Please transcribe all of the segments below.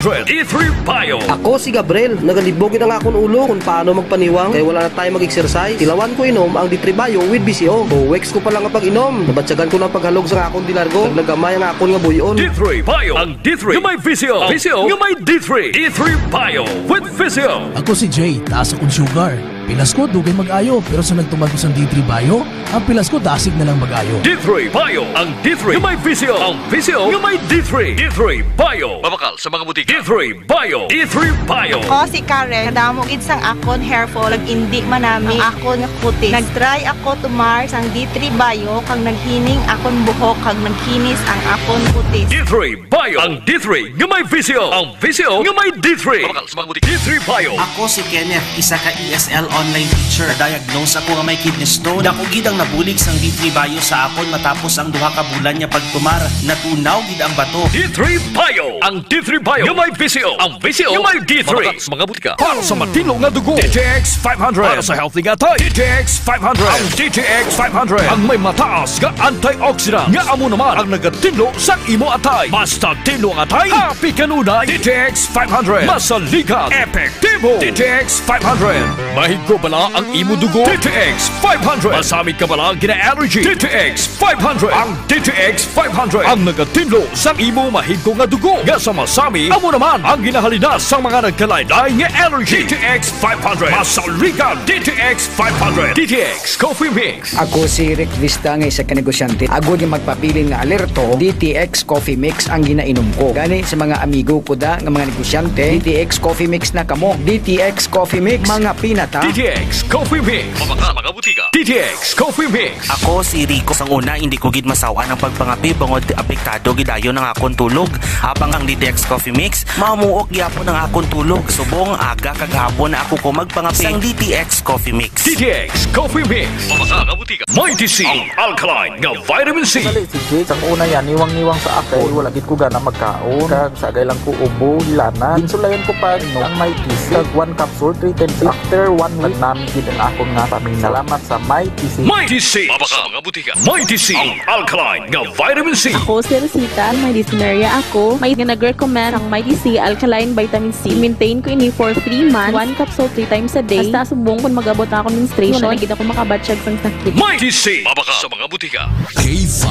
500 D3 Bio. Ako si Gabriel, nagalibogin ang akong ulo kung paano magpaniwang kaya wala na tayo mag-exercise. Tilawan ko inom ang D3 Bio with BCO. Weeks ko pa lang ang pag-inom. Nabatsagan ko ng paghalog sa akong dilargo. Naglagamay ang akong nga buyon. D3 Bio. Ang D3 yung may VCO. VCO yung may D3. D3 Bio with VCO. Ako si Jay, taas akong sugar. Pilas ko, dugay mag-ayo. Pero sa nagtumag ko sa D3 Bio, ang pilas ko, dasig na lang mag-ayo. D3 Bio. Ang D3 yung may VCO. Ang VCO yung may D3. D3 Bio. Mabakal sa mga butika. D3 Bio. D3 Bio. Ako si Karen. Kadamo gid sang akon hair fall. Indi man nami ang akon nga kutis. Nag-try ako tumar sang D3 Bio kang naghining akon buhok kang nagkinis ang akon kutis. D3 Bio. Ang D3 yung may VCO. Ang VCO yung may D3. Mabakal sa mga butika. D3 Bio. Ako si Kenneth, isa ka ESL online teacher. Diagnose ako nga may kidney stone. Dako gid ang nabulig sang D3 Bio sa akon matapos ang duha ka bulan niya pagtumar. Natunaw gid ang bato. D3 Bio. Ang D3 Bio yung may VCO. Ang VCO yung may D3. Mabakal sa mga butika. Para sa matino nga dugo. DTX 500. Para sa healthy nga tayo. DTX 500. Ang DTX 500. Ang may mataas nga antioxidant. Nga amo naman ang nagatinlo sa imo atay. Basta tinlo ang atay. Happy kanunay. DTX 500. Masaligan. Epektibo. DTX 500. Mahigko bala ang imo dugo. DTX 500. Masamit ka bala gina-allergy. DTX 500. Ang DTX 500. Ang nagatinlo sa imo mahigko nga dugo. Nga sa masami, amo naman ang ginahalinas sa mga nagkalaylay nga allergy. DTX 500. Masaligan. DTX 500. DTX Coffee Mix. Ako si Rick Vista nga isa ka negosyante. Agod yung magpabilin nga alerto, DTX Coffee Mix ang ginainom ko. Gani sa mga amigo ko da nga mga negosyante, DTX Coffee Mix na kamo. DTX Coffee Mix, mga pinata. DTX Coffee Mix. Mabaka mga butika. DTX Coffee Mix. Ako si Rico. Sang una, hindi ko gid masawa ng pagpangapi bangod apektado gidayon ng akon tulog. Habang ang DTX Coffee Mix, mamuok gyapon ang akon tulog. Subong aga kagahapon na ako ko magpangapi sang DTX Coffee Mix. DTX Coffee Mix. Mabaka mga butika. Mighty C. Ang alkaline nga vitamin C. Dali si Jay, sang una yan, niwang-niwang sa akay, wala gid ko gana magkaon. Kag sa agay lang ko ubo, hilana. Insulayan ko pa no, ang Mighty C. Kag 1 capsule, 3 times after 1 week namin gid ang akong nga pamilya. Salamat sa Mighty C. Mighty C. Mabaka mga butika. Mighty C. Ang alkaline nga vitamin C. Ako si Rosita, may dyspnea ako. May nag-recommend ang Mighty C Alkaline Vitamin C. Maintain ko ini for 3 months, 1 capsule 3 times a day. Hasta subong kung mag-abot ako ng menstruation, wala gid ako makabatsyag sang sakit. Mighty C. Mabaka sa mga butika. K5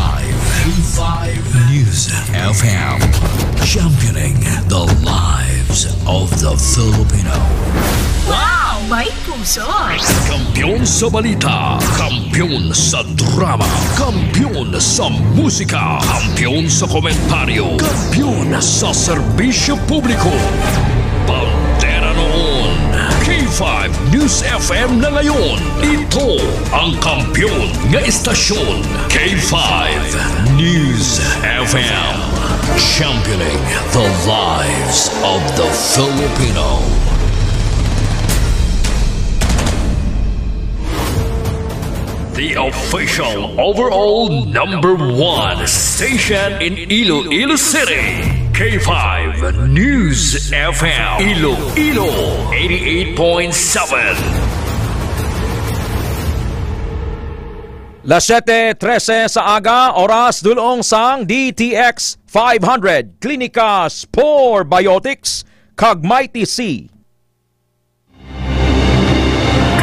News FM, championing the lives of the Filipino. Wow! May puso! Kampiyon sa balita, kampiyon sa drama, kampiyon sa musika, kampiyon sa komentaryo, kampiyon sa serbisyo publiko. Pantera noon, K5 News FM na ngayon. Ito ang kampiyon nga istasyon, K5 News FM, championing the lives of the Filipino. The official overall #1 station in Iloilo City, K5 News FM, Iloilo 88.7. Las 7:13 sa aga, oras dulong sang DTX 500, Klinika Spore Biotics, kag Mighty C.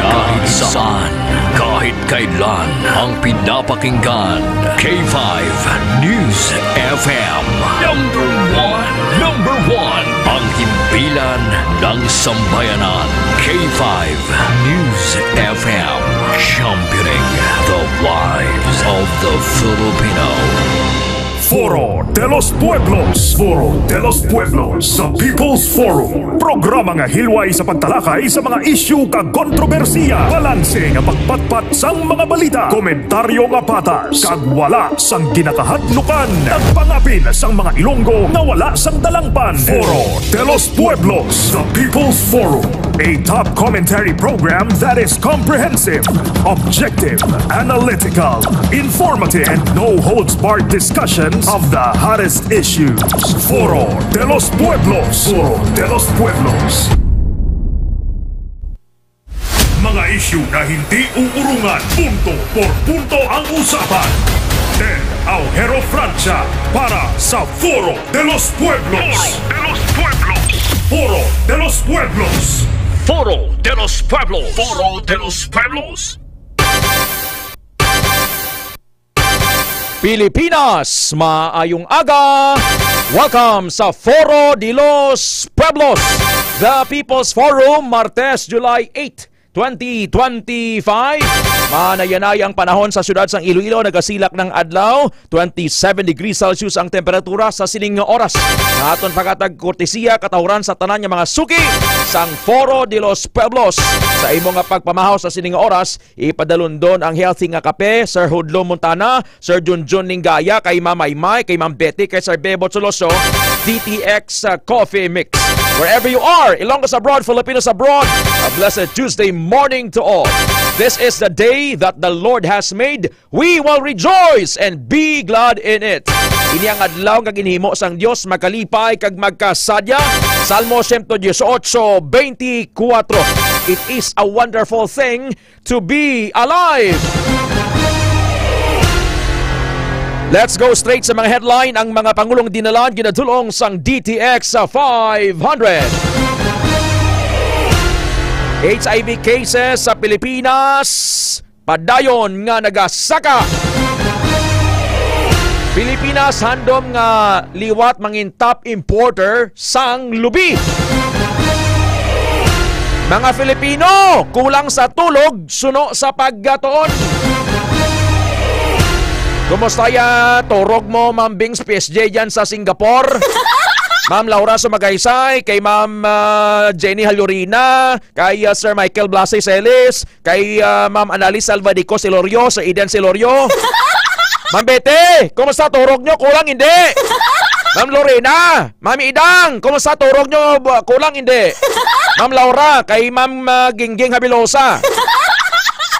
Kahit saan, kahit kailan, ang pinapakinggan, K5 News FM. Number one, ang himpilan ng sambayanan, K5 News FM, championing the lives of the Filipino. Foro de los Pueblos. Foro de los Pueblos sa People's Forum. Programa nga hilway sa pagtalakay sa mga isyu kag kontrobersiya. Balanse nga pagpatpat sang mga balita. Komentaryo nga patas. Kag wala sang ginakahadlukan. Nagpangapin sang mga Ilonggo nga wala sang dalangpan. Foro de los Pueblos sa People's Forum. A top commentary program that is comprehensive, objective, analytical, informative, and no-holds-barred discussions of the hottest issues. Foro de los Pueblos. Foro de los Pueblos. Mga isyu na hindi uurungan. Punto por punto ang usapan. Ted Aujero Francia para sa Foro de los Pueblos. Foro de los Pueblos. Foro de los Pueblos. Foro de los Pueblos. Foro de los Pueblos. Pilipinas, maayong aga! Welcome sa Foro de los Pueblos, the People's Forum, Martes, July 8, 2025. Manayanay ang panahon sa siyudad ng Iloilo, nagasilak ng adlaw, 27 degrees Celsius ang temperatura sa sining nga oras. Aton pagkatag kortesiya katawran sa tanan nga mga suki sang Foro de los Pueblos. Sa imo nga pagpamahaw sa sining nga oras, ipadalon doon ang healthy nga kape, Sir Hudlo Montana, Sir Junjun Ningaya, kay Ma'am Maymay, kay Ma'am Betty, kay Sir Bebo Choloso, DTX Coffee Mix. Wherever you are, Ilongos abroad, Filipinos abroad, a blessed Tuesday morning to all. This is the day that the Lord has made. We will rejoice and be glad in it. Ini ang adlaw nga ginhimo sang Dios, makalipay kag magkasadya. Salmo 118:24. It is a wonderful thing to be alive. Let's go straight sa mga headline. Ang mga pangulong dinalan ginadulong sang DTX 500. HIV cases sa Pilipinas padayon nga nagasaka. Pilipinas handom nga liwat mangin top importer sang lubi. Mga Filipino kulang sa tulog suno sa paggatuon. Kumusta ya? Turog mo, Ma'am Bings PSG dyan sa Singapore. Ma'am Laura Sumagaysay, kay Ma'am Jenny Halurina, kay Sir Michael Blasey Celis, kay Ma'am Annalise Salvadico Silorio sa Eden Silorio. Ma'am Bete, kumusta turog nyo? Kulang hindi. Ma'am Lorena, Ma'am Idang, kumusta turog nyo? Kulang hindi. Ma'am Laura, kay Ma'am Gingging Habilosa.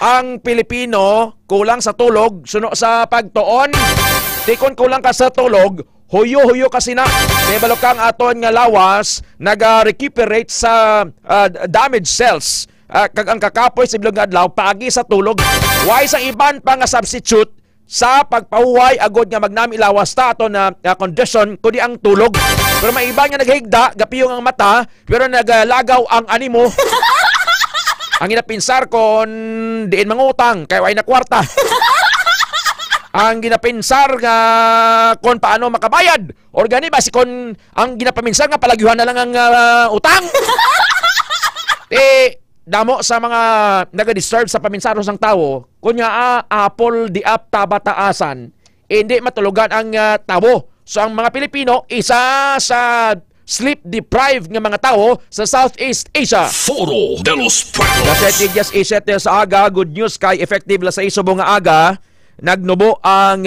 Ang Pilipino kulang sa tulog suno sa pagtuon. Tikon kulang ka sa tulog, huyo-huyo kasi na. Kaya balokang aton nga lawas naga-recuperate sa damaged cells. Kag ang kakapoy sa bilog nga adlaw paagi sa tulog. Why sa iban pa nga substitute sa pagpahuway agod nga magnami lawas ta aton na condition kundi ang tulog. Pero may iba nga naghigda, gapiyong ang mata, pero naglagaw ang animo. Ang ginapinsar kon diin mangutang kay way na kwarta. Ang ginapinsar nga kon paano makabayad. Or gani ba si kon ang ginapaminsan nga palagyuhan na lang ang utang. Damo sa mga naga-disturb sa paminsaro sang tawo, kunya apol di ap tabataasan, hindi matulugan ang tawo. So ang mga Pilipino isa sa sleep-deprived nga mga tao sa Southeast Asia. Foro de los Pueblos. Nasetigyas iset sa aga, good news kay effective la sa iso nga aga, nagnubo ang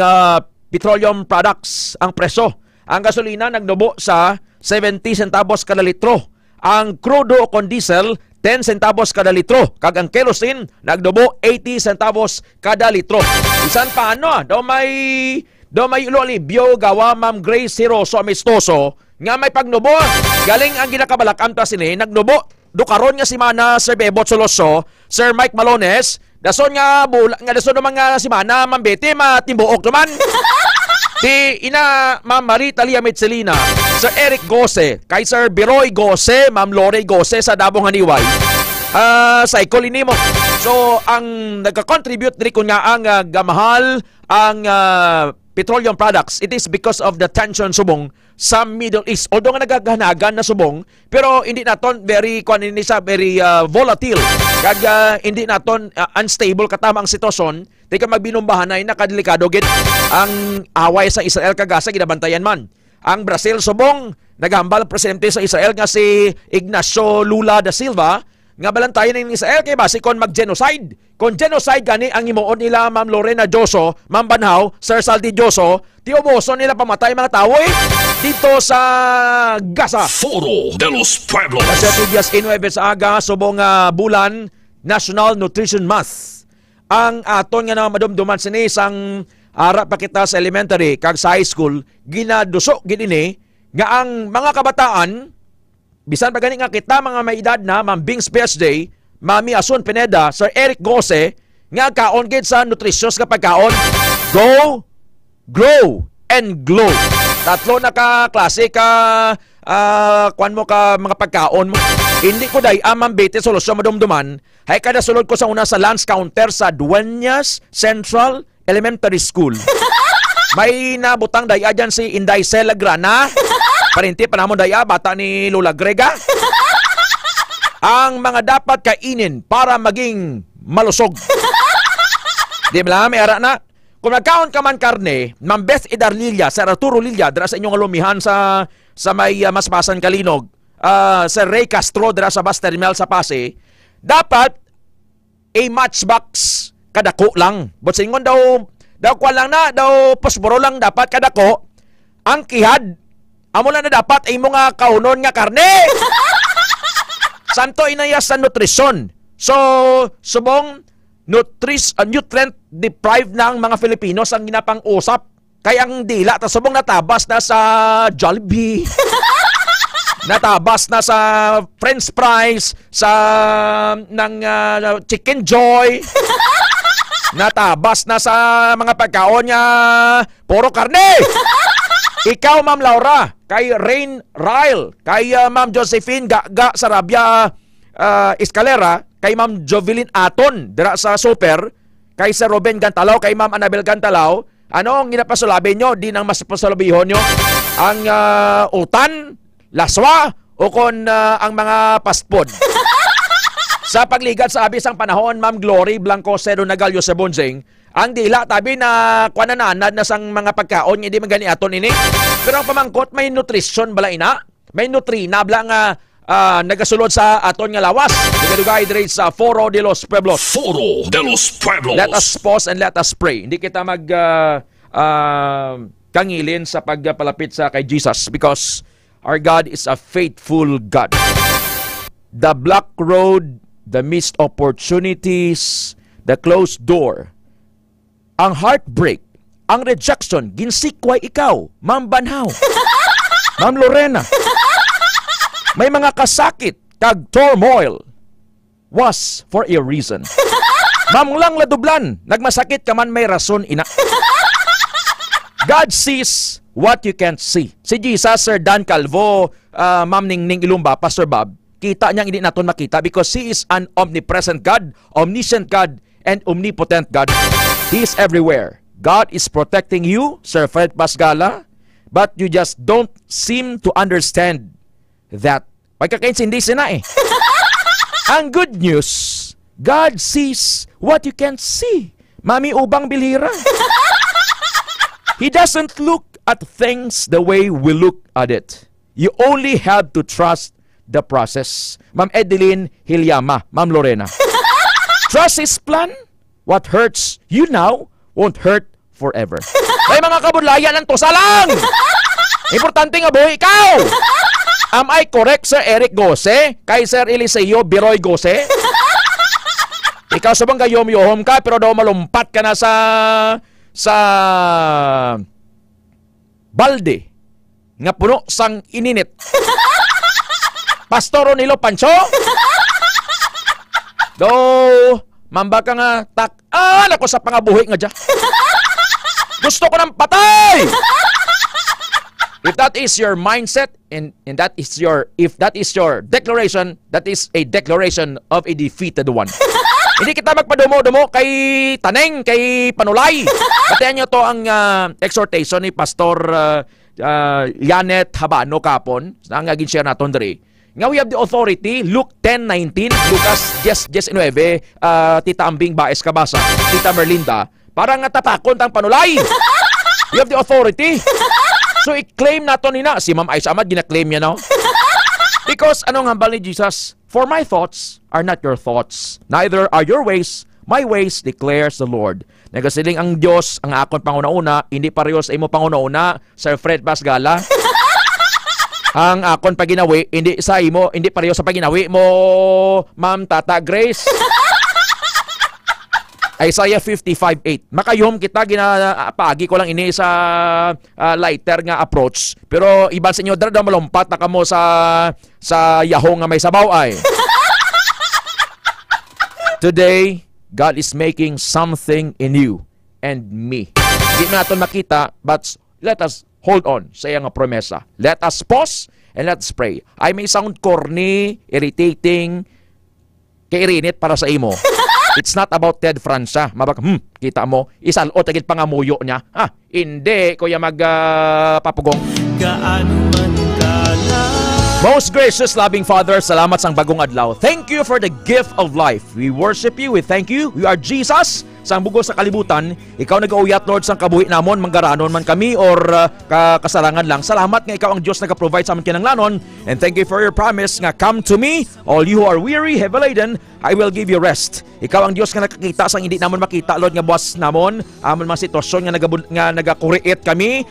petroleum products ang presyo. Ang gasolina nagnubo sa 70 centavos kada litro. Ang crudo kon diesel 10 centavos kada litro. Kag ang kerosene nagnubo 80 centavos kada litro. Isan pa daw may ulo alibyo gawa Ma'am Grace Hiroso Amistoso nga may pagnubo. Galing ang ginakabalakam ta sini nagnubo do karon nga semana Sir Bebo Choloso, Sir Mike Malones, dason nga dason mga semana Ma'am Betty matimbuok naman. Ti ina Ma'am Marie Talia Mitzelina, Sir Eric Gose, kay Sir Biroy Gose, Ma'am Lore Gose sa Dabong Haniway. Cycle nimo. So ang nagka-contribute diri kun nga ang gamahal ang petroleum products, it is because of the tension subong sa Middle East. Although nga nagaganagan na subong, pero hindi naton very volatile. Kag hindi naton unstable katama ang sitwasyon. Di ka magbinumbahan na nakadelikado gid ang away sa Israel kag Gaza ginabantayan man. Ang Brazil subong naghambal ang presidente sa Israel nga si Ignacio Lula da Silva nga balantayan ng Israel kay base kon mag-genocide. Kon genocide gani ang himuon nila Ma'am Lorena Joso, Ma'am Banhaw, Sir Saldi Joso, tiuboso nila pamatay mga tao dito sa Gaza. Foro de los Pueblos. Sa Tigyas Inuebe sa aga subong bulan National Nutrition Month. Ang aton nga na madumduman sini sang ara pa kita sa elementary kag sa high school ginaduso gid ini nga ang mga kabataan bisan pa gani nga kita mga may edad na Ma'am Bing's Birthday, Mami Asun Pineda, Sir Eric Gose, nga kaon gid sa nutritious nga pagkaon. Go, grow, and glow. Tatlo na ka klase ka kuan mo ka mga pagkaon mo. Hindi ko day amang bete solusyon madumduman. Hay kada sulod ko sa una sa lunch counter sa Dueñas Central Elementary School. May nabutang daya dyan si Inday Celagrana. Parinti pa namon daya, bata ni Lola Grega. Ang mga dapat kainin para maging malusog. Di ba may ara na? Kung nagkaon ka man karne, Ma'am Beth Idarlilia, Sir Arturo Lilia, dira sa inyong alumihan sa may Maspasan Kalinog, Sir Ray Castro, dira sa bus terminal sa Pasay, dapat a matchbox kadako lang. But sa ingon daw kwa lang na, daw posporo lang dapat kadako. Ang kihad, amo lang na dapat ay mga kaunon nga karne. Santo inayas sa nutrisyon. So, subong nutrient deprived na ang mga Filipinos ang ginapang-usap. Kaya ang dila, subong natabas na sa Jollibee. Natabas na sa French fries, sa Chicken Joy. Natabas na sa mga pagkaon niya puro karne. Ikaw, Ma'am Laura, kay Rain Ryle, kay Ma'am Josephine Gaga Sarabia Escalera, kay Ma'am Jovelyn Aton dira sa Super, kay Sir Ruben Gantalaw, kay Ma'am Anabel Gantalaw, ano ang ginapasulabi nyo? Di nang mas pasalabihon nyo ang utan, laswa, o kon ang mga fast food. Sa pagligad sa abisang panahon, Ma'am Glory Blanco Cedo Nagalio sa Bonjeng, ang dila tabi na kwanananad na sang mga pagkaon, hindi man gani aton ini. Pero ang pamangkot, may nutrition bala ina. May nutrina bala nga nagasulod sa aton nga lawas. Nagaduga hydrate sa Foro de los Pueblos. Foro de los Pueblos. Let us pause and let us pray. Hindi kita kangilin sa pagpalapit sa kay Jesus because our God is a faithful God. The block road, the missed opportunities, the closed door, ang heartbreak, ang rejection, ginsikway ikaw, Ma'am Banhaw, Ma'am Lorena. May mga kasakit, kag turmoil, was for a reason. Ma'am lang ladublan, nagmasakit ka man may rason ina. God sees what you can't see. Si Jesus, Sir Dan Calvo, Ma'am Ningning Ilumba, Pastor Bob, kita niyang hindi natin makita because He is an omnipresent God, omniscient God, and omnipotent God. He is everywhere. God is protecting you, Sir Fred Pasgala, but you just don't seem to understand that. Pagkakaintindi sina eh. Ang good news, God sees what you can't see. Mami Ubang Bilhira. He doesn't look at things the way we look at it. You only have to trust the process. Ma'am Edeline Hilyama, Ma'am Lorena. Trust His plan. What hurts you now won't hurt forever. May mga kabudlayan ang tusalang! Importante nga buhay ikaw! Am I correct, Sir Eric Gose? Kay Sir Eliseo Biroy Gose? Ikaw sabang kayom-yohom ka pero daw malumpat ka na sa balde nga puno sang ininit. Pastoro Nilo Pancho? Do mamba ka nga ako sa pangabuhi nga dyan. Gusto ko ng patay! If that is your mindset and if that is your declaration, that is a declaration of a defeated one. Hindi kita magpadumo-dumo kay Taneng, kay Panulay. Patayan nyo to ang exhortation ni Pastor Janet Habano kapon. Ang gin-share natin diri. Nga we have the authority, Luke 10:19, Lucas 10:9, Tita Ambing Baes Kabasa, Tita Merlinda, parang tatakon tang Panulay. We have the authority. So i-claim nato nina. Si Ma'am Aisha Ahmad, gina-claim niya no? Because ano nga hambal ni Jesus? For my thoughts are not your thoughts, neither are your ways my ways, declares the Lord. Nagasiling ang Diyos, ang akon panguna-una, hindi pareho sa imo panguna-una, Sir Fred Pasgala. Ang akon paginawi, hindi sa imo, hindi pareho sa paginawi mo, Ma'am Tata Grace. Isaiah 55:8. Makayom kita, ginapagi ko lang ini sa lighter nga approach. Pero iban sa inyo, daw malumpat na kamo sa yahong nga may sabaw ay. Today, God is making something in you and me. Hindi na natin makita, but let us hold on sa iyang promesa. Let us pause And let's pray. I may sound corny, irritating, kairinit para sa imo. It's not about Ted Francia. Kita mo, isalo tagit pangamuyo niya. Hindi, kuya magpapugong. Most gracious, loving Father, salamat sang bagong adlaw. Thank you for the gift of life. We worship you, we thank you. We are Jesus, sang bugos sa kalibutan. Ikaw nag-auyat, Lord, sang kabuhi namon, manggaranon man kami or kasarangan lang. Salamat nga ikaw ang Diyos nag-provide sa amin kinanglanon. And thank you for your promise nga, come to me, all you who are weary, heavy laden, I will give you rest. Ikaw ang Diyos nga nakakita sang hindi namon makita, Lord, nga buwas namon. Amon mga sitwasyon nga nagakuriit kami,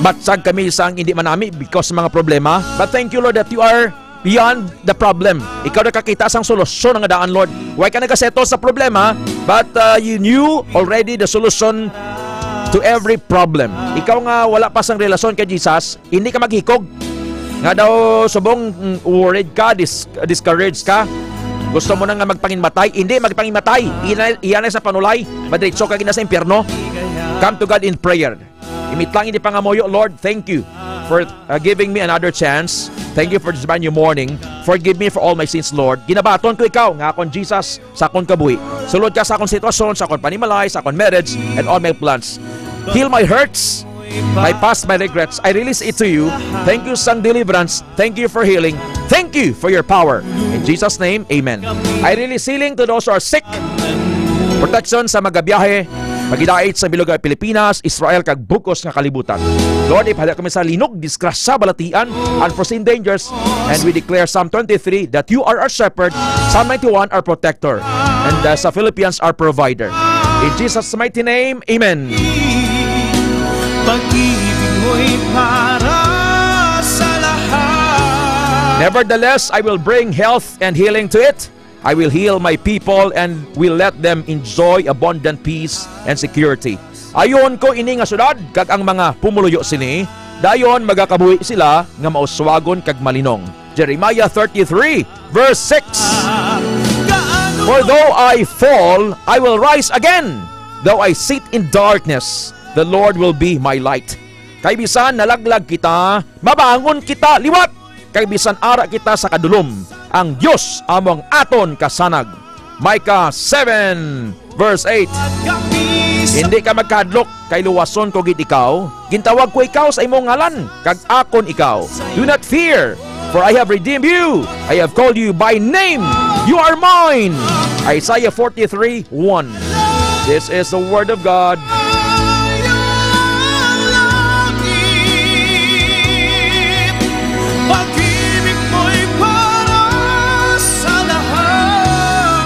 batsag kami sa hindi manami because ng mga problema. But thank you, Lord, that you are beyond the problem. Ikaw nakakita sang solusyon ng daan, Lord. Huwag ka nagaseto sa problema, but you knew already the solution to every problem. Ikaw nga wala pa sang relasyon kay Jesus, hindi ka maghikog. Nga daw subong worried ka, discouraged ka, gusto mo na nga magpanginmatay, hindi magpanginmatay. Iyan sa panulay, madiretso ka gina sa impyerno. Come to God in prayer. Imit lang hindi pangamoyo, Lord, thank you for giving me another chance. Thank you for this brand new morning. Forgive me for all my sins, Lord. Ginabaton ko ikaw, nga akong Jesus, sa akong kabuhi. Sulod ka sa akong sitwasyon, sa akong panimalay, sa akong marriage, and all my plans. Heal my hurts, my past, my regrets. I release it to you. Thank you, sang deliverance. Thank you for healing. Thank you for your power. In Jesus' name, amen. I release healing to those who are sick. Protection sa magabiyahe, magidait sa bilog Pilipinas, Israel, kag bukos nga kalibutan. Lord, ipahala kami sa linog, disgrasya, balatian, unforeseen dangers, and we declare Psalm 23 that you are our shepherd, Psalm 91 our protector, and sa Philippians our provider. In Jesus' mighty name, amen. Pag-ibig mo'y para sa lahat. Nevertheless, I will bring health and healing to it. I will heal my people and will let them enjoy abundant peace and security. Ayon ko ini nga syudad kag ang mga pumuluyo sini, dayon magakabuhi sila nga mauswagon kag malinong. Jeremiah 33 verse 6. For though I fall, I will rise again. Though I sit in darkness, the Lord will be my light. Kay bisan nalaglag kita, mabangon kita liwat. Kay bisan ara kita sa kadulom, ang Diyos among aton kasanag. Micah 7 verse 8. Hindi ka magkadlok, kay luwason ko gid ikaw. Gintawag ko ikaw sa imong ngalan, kag akon ikaw. Do not fear, for I have redeemed you. I have called you by name. You are mine. Isaiah 43:1. This is the word of God.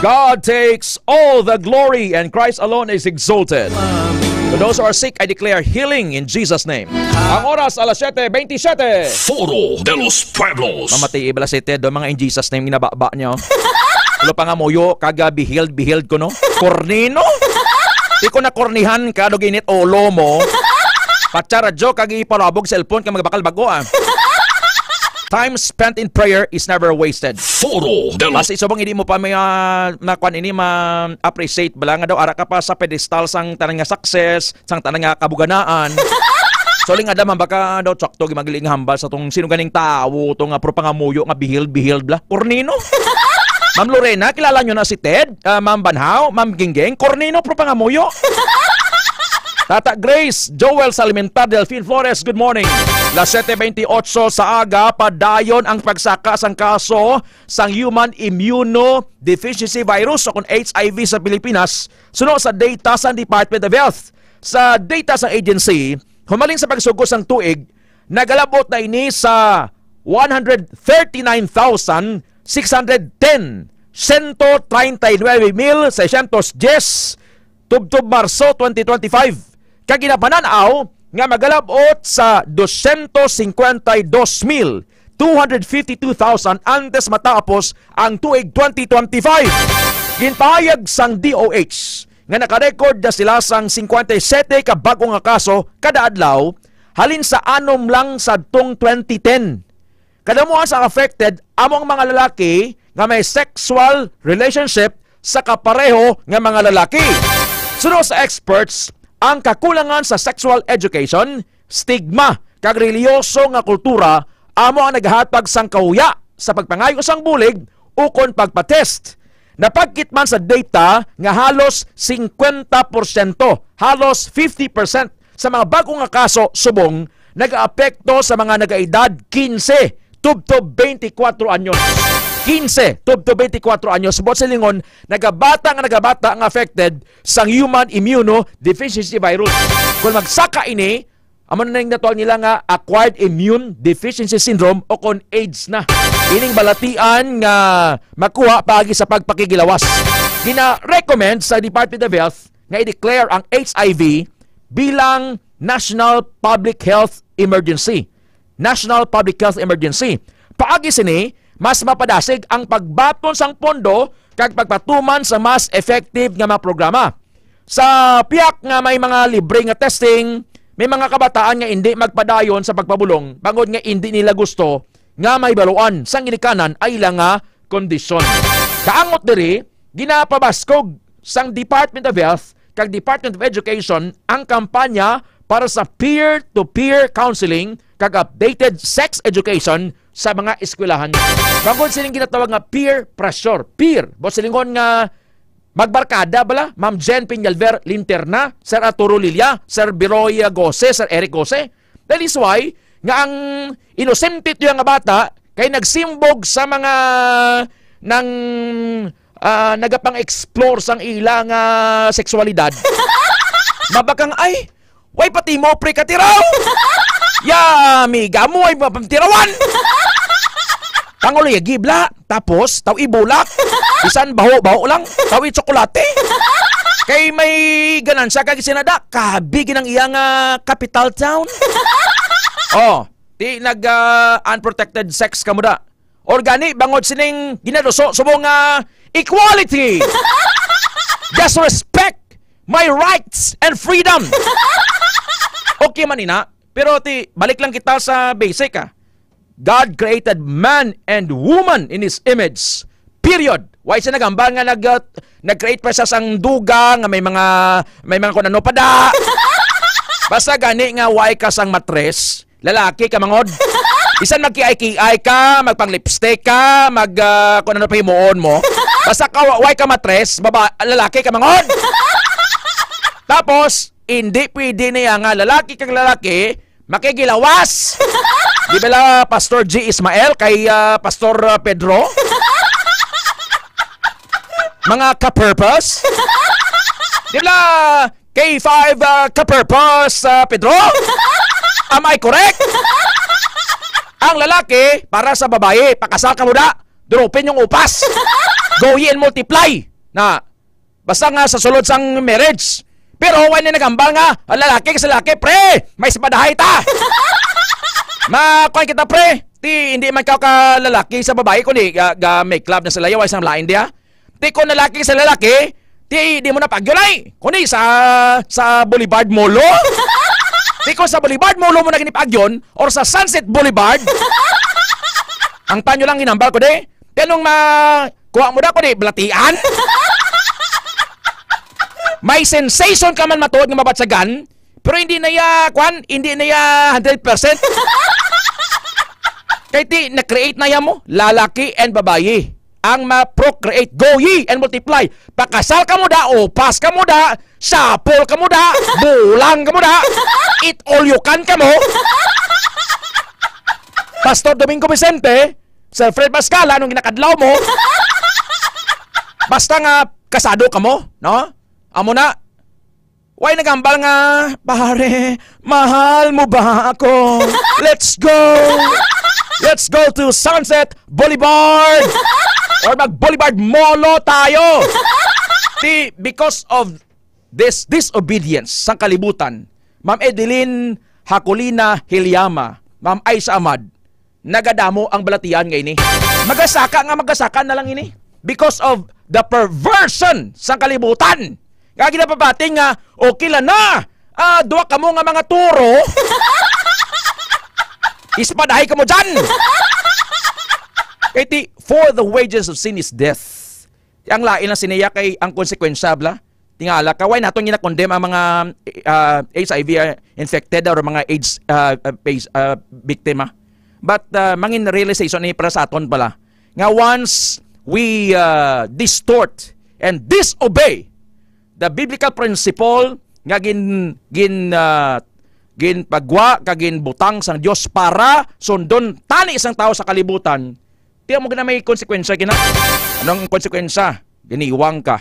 God takes all the glory and Christ alone is exalted. To those who are sick, I declare healing in Jesus' name. Ang oras, alas 7:27. Foro de los Pueblos. Mamatay ibala si Ted, mga in Jesus' name, ginababa niyo. Ulo pa nga moyo, kaga beheld ko no? Kornino? Di ko na kornihan ka, ginit olo mo. Patsaradyo, kagi palabog cellphone ka magbakal bago Time spent in prayer is never wasted. Foro de los... Kasi subong hindi mo pa may nakuan ini ma-appreciate bala nga daw ara ka pa sa pedestal sang tanang nga success, sang tanang nga kabuganaan. So ling adam baka daw tsakto gimagiling hambal sa tong sino ganing tawo tong propangamuyo nga beheld bla. Kornino. Ma'am Lorena, kilala nyo na si Ted? Ma'am Banhaw, Ma'am Ginggeng, Kornino propangamuyo. Tata Grace, Joel Salimentar, Delphine Flores, good morning. Las 7:28 sa aga, padayon ang pagsaka sang kaso sang human immunodeficiency virus o kung HIV sa Pilipinas. Suno sa data sa Department of Health. Sa data sa agency, humaling sa pagsugos sang tuig, nagalabot na ini sa 139,610 139,610 tubtob Marso 2025. Kaginapananaw nga magalabot sa 252,252,000 antes matapos ang tuig 2025. Ginpahayag sang DOH nga nakarecord na sila sang 57 ka bagong nga kaso kada adlaw halin sa anom lang sa tong 2010. Kadamuhan sa affected among mga lalaki nga may sexual relationship sa kapareho nga mga lalaki. Sunod sa experts, ang kakulangan sa sexual education, stigma kag reliyoso nga kultura amo ang naghatag sang kauya sa pagpangayo sang bulig ukon pagpatest. Napagkitman sa data nga halos 50%, halos 50% sa mga bagong nga kaso subong nag-aapekto sa mga nag-edad 15 tubtob 24 anyos. 15 tubtob 24 anyos. Subot sa lingon, nagabata ang affected sa human immunodeficiency virus. Kung magsaka ini, amo na natuang nila nga acquired immune deficiency syndrome o kon AIDS na. Ining balatian nga makuha paagi sa pagpakigilawas. Gina-recommend sa Department of Health nga i-declare ang HIV bilang National Public Health Emergency. National Public Health Emergency. Paagi sini, mas mapadasig ang pagbaton sang pondo kag pagpatuman sa mas effective nga mga programa. Sa piyak nga may mga libre nga testing, may mga kabataan nga hindi magpadayon sa pagpabulong bangod nga hindi nila gusto nga may baluan sang ginikanan ay ilang nga kondisyon. Kaangot diri, ginapabaskog sang Department of Health kag Department of Education ang kampanya para sa peer-to-peer counseling kag updated sex education sa mga eskwelahan. Bangod sining ginatawag nga peer pressure. Peer. Bo silingon nga magbarkada bala, Ma'am Jen Peñalver Linterna, Sir Arturo Lilia, Sir Biroy Gose, Sir Eric Gose. That is why, nga ang inosente ito yung nga bata, kay nagsimbog sa mga nang nagapang-explore sang ilang seksualidad. Mabakang ay, way pati mo pre katiraw! Ya, amiga mo ay mapamtirawan! Panguloy gibla, tapos taw ibulak, bisan baho-baho lang, taw i-tsokolate. Kay may ganansya kag sinada, kabigi ng iyang capital town. Oh, di unprotected sex kamo da. Organi bangod sining ginaduso subong equality. Just respect my rights and freedom. Okay man ina, pero balik lang kita sa basic God created man and woman in His image. Period. Why siya nagamba nga nag-create pa siya sang duga nga may mga kung ano pa da. Basta gani nga why ka sang matres, lalaki ka mangod. Isan magkiay-kiay ka, magpang-lipstick ka, kung ano pa himuon mo. Basta ka why ka matres, lalaki ka mangod. Tapos, hindi pwede niya nga lalaki kang lalaki makigilawas. Di ba Pastor G. Ismael kay Pastor Pedro? Mga ka-purpose? Di ba K5 ka-purpose Pedro? Am I correct? Ang lalaki para sa babae, pakasal ka muna, dropin yung upas. Go ye and multiply. Na, basta nga sa sulod sang marriage. Pero wala na nagambal nga, ang lalaki sa lalaki, pre, may sabadahay ta. Makuha kita pre, hindi man ka lalaki sa babae, kundi make love na sa layaw, isang lain diya. Ti kung lalaki sa lalaki, di mo na pagyulay, kundi sa Boulevard Molo. Di kung sa Boulevard Molo mo na ginipagyon, or sa Sunset Boulevard, ang tanyo lang ginambal ko di, tinong kuha mo na kundi, blatian. May sensation ka man matuod ng mabatsagan, pero hindi na hindi na 100%. Kaya na-create na mo, lalaki and babae. Ang ma-procreate, go ye and multiply. Pakasal ka mo da, upas ka mo da, sapol ka mo da, bulang ka mo da, eat all you can ka mo. Pastor Domingo Vicente, Sir Fred Pascala, nung ginakadlaw mo, basta nga kasado ka mo, no? Amo na, why nagambal nga, pare, mahal mo ba ako? Let's go! Let's go to Sunset Boulevard! Or mag-Boulevard Molo tayo! Because of this disobedience sa kalibutan, Ma'am Edeline Hakulina Hilyama, Ma'am Aisha Ahmad, nagadamo ang balatian ngayon. Magasaka na lang ini. Because of the perversion sa kalibutan. Kaya ginapabating nga, okay lang na. Duwa ka mo nga mga turo. Ispadahay ka mo dyan. Kaya for the wages of sin is death. Ang lain na siniya kay ang konsekwensya, bla. tingala ka, why natong gina-condemn ang mga HIV infected or mga AIDS biktima. But mangin realization ni para sa aton pala nga once we distort and disobey the biblical principle nga ginpagwa kagin butang sang Dios para sundon tani isang tao sa kalibutan, tiyan mo gina may konsekwensya kina. Anong konsekwensya? Giniwang ka.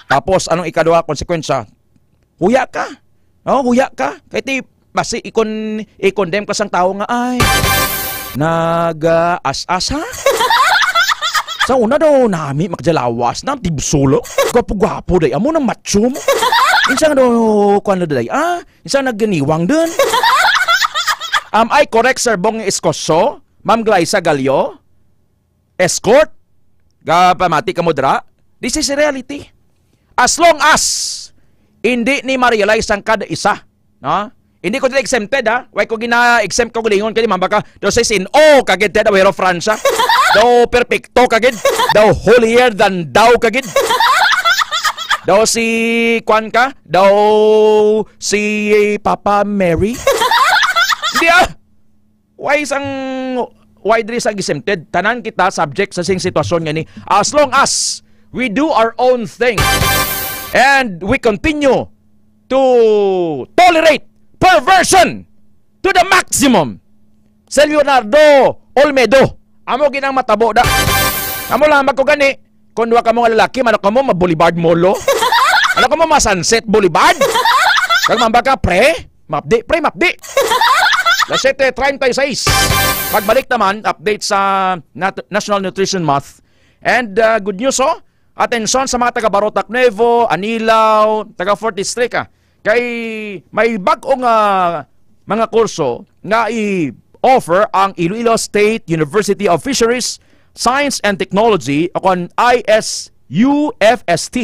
Tapos anong ikaduha konsekwensya? Huya ka. Oh, huya ka. Kaya ti basi i-condemn ka sang tao nga ay nag-as-asa. Sa una daw nami magdalawas na tibsulo. Gwapo-gwapo day. Amo na macho mo. Insang daw kuan na day. Insang nagganiwang dun. Am I correct, Sir Bong Escoso? Ma'am Glyza Galio? Escort? Pamati ka mo dra? This is reality. As long as hindi ni ma-realize ang kada isa, no? Hindi ko dili exempted ha. Why ko gina-exempt ko gulingon kani mambaka. Daw say sin kagid daw hero Francia. Daw perfecto kagid. Daw holier than thou kagid. Daw si Kwan ka. Daw si Papa Mary. Hindi Why diri sa exempted? Tanan kita subject sa sing sitwasyon nga ni. As long as we do our own thing and we continue to tolerate perversion to the maximum. Sir Leonardo Olmedo, amo ginang matabo da. Amo lang ko gani. Kung duwa ka mo nga lalaki, manok mo ma-Boulevard Molo. Ano ka mo ma-Sunset Boulevard? Kag mambaka mapdi. Las 7:36. Pagbalik naman, update sa National Nutrition Month. And good news atensyon sa mga taga Barotac Nuevo, Anilaw, taga 4th District kay may bag-ong mga kurso na i-offer ang Iloilo State University of Fisheries, Science and Technology o kon ISUFST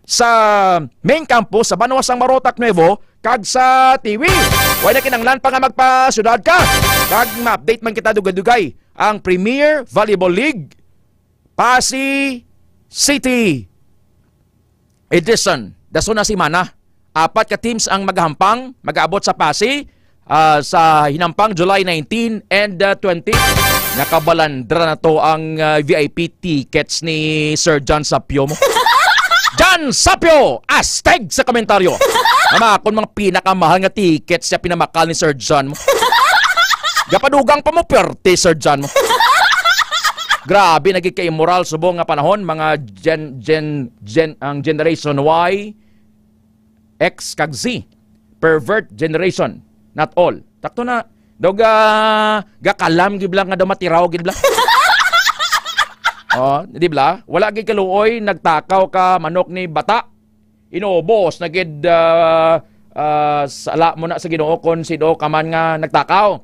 sa main campus sa Banwasang Barotac Nuevo kag sa TV. Wala na kinanglan pa nga magpasyudad ka. Kag ma-update man kita dugay-dugay ang Premier Volleyball League Pasig City Edition. Daso na si Mana. 4 ka teams ang maghampang, mag-aabot sa Pasig sa hinampang July 19 and 20. Nakabalandra na to ang VIP tickets ni Sir John Sapio mo. John Sapio! Asteg sa komentaryo! Mama, kung mga pinakamahal nga tickets siya pinamakal ni Sir John mo. Gapadugang pa mo perte, Sir John mo. Grabe, naging ka-immoral subong nga panahon, mga ang Generation Y, X kag Z. Pervert generation. Not all. Takto na. Daw gakalam giblang nga daw matiraw giblang. Di ba? Wala gid kaluoy nagtakaw ka manok ni bata. Inobos na gid sala mo na sa Ginoo kon sido ka man nga nagtakaw.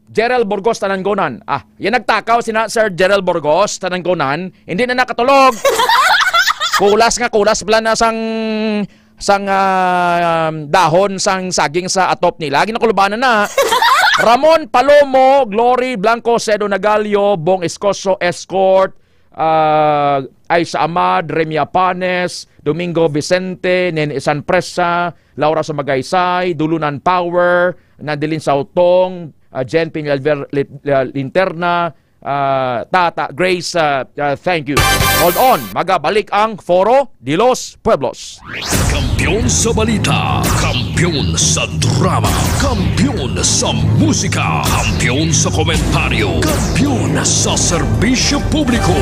Gerald Burgos Tananggonan. Yan nagtakaw sina Sir Gerald Burgos Tananggonan, hindi na nakatulog. Kulas pala na sang dahon sang saging sa atop nila. Ginakulubanan na. Ramon Palomo, Glory Blanco, Cedo Nagalio, Bong Escoso, Escort, Aisha Amad, Remia Panes, Domingo Vicente, Nene San Presa, Laura Sumagaysay, Dulunan Power, Nadilin Sautong, Jen Piñalver Linterna, Tata Grace, thank you. Hold on, magabalik ang Foro de los Pueblos. Kampiyon sa balita, kampiyon sa drama, kampiyon sa musika, kampiyon sa komentaryo, kampiyon sa serbisyo publiko.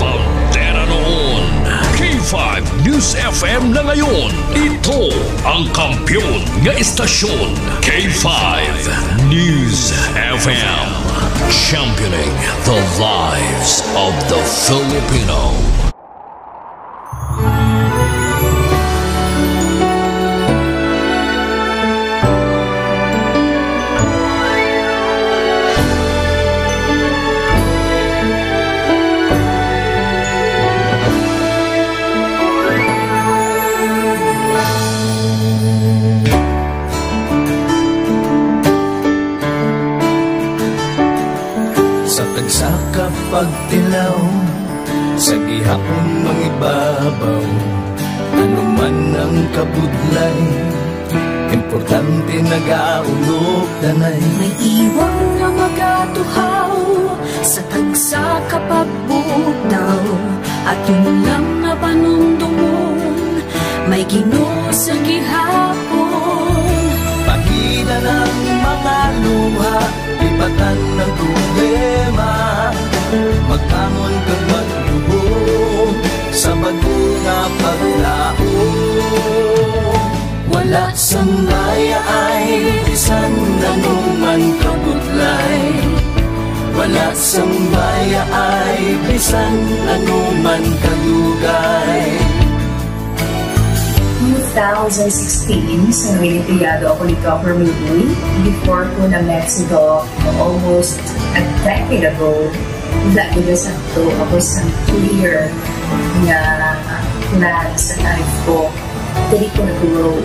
Pantera noon, K5 News FM na ngayon. Ito ang kampiyon nga istasyon, K5 News FM. Championing the lives of the Filipino. Sa pagtilaw sa gihapon mangibabaw, ano man ang kabudlay, importante nagaulog danay. May iwang nga magatuhaw sa tagsa kapagbutaw, at yun lang na panumdumon, may Ginoo sa gihapon. Pahina ng mga luha, lipatan ng problema, magbangon kang magluhod sa bago nga paglaon. Wala sang laya ay bisan anuman kabudlay, wala sang baya ay bisan anuman kadugay. 2016, sa nangyayato ako ni Dr. Milbuy. Before ko na Mexico, almost a decade ago, ako sa clear na plan sa life ko. Dali ko na-grow,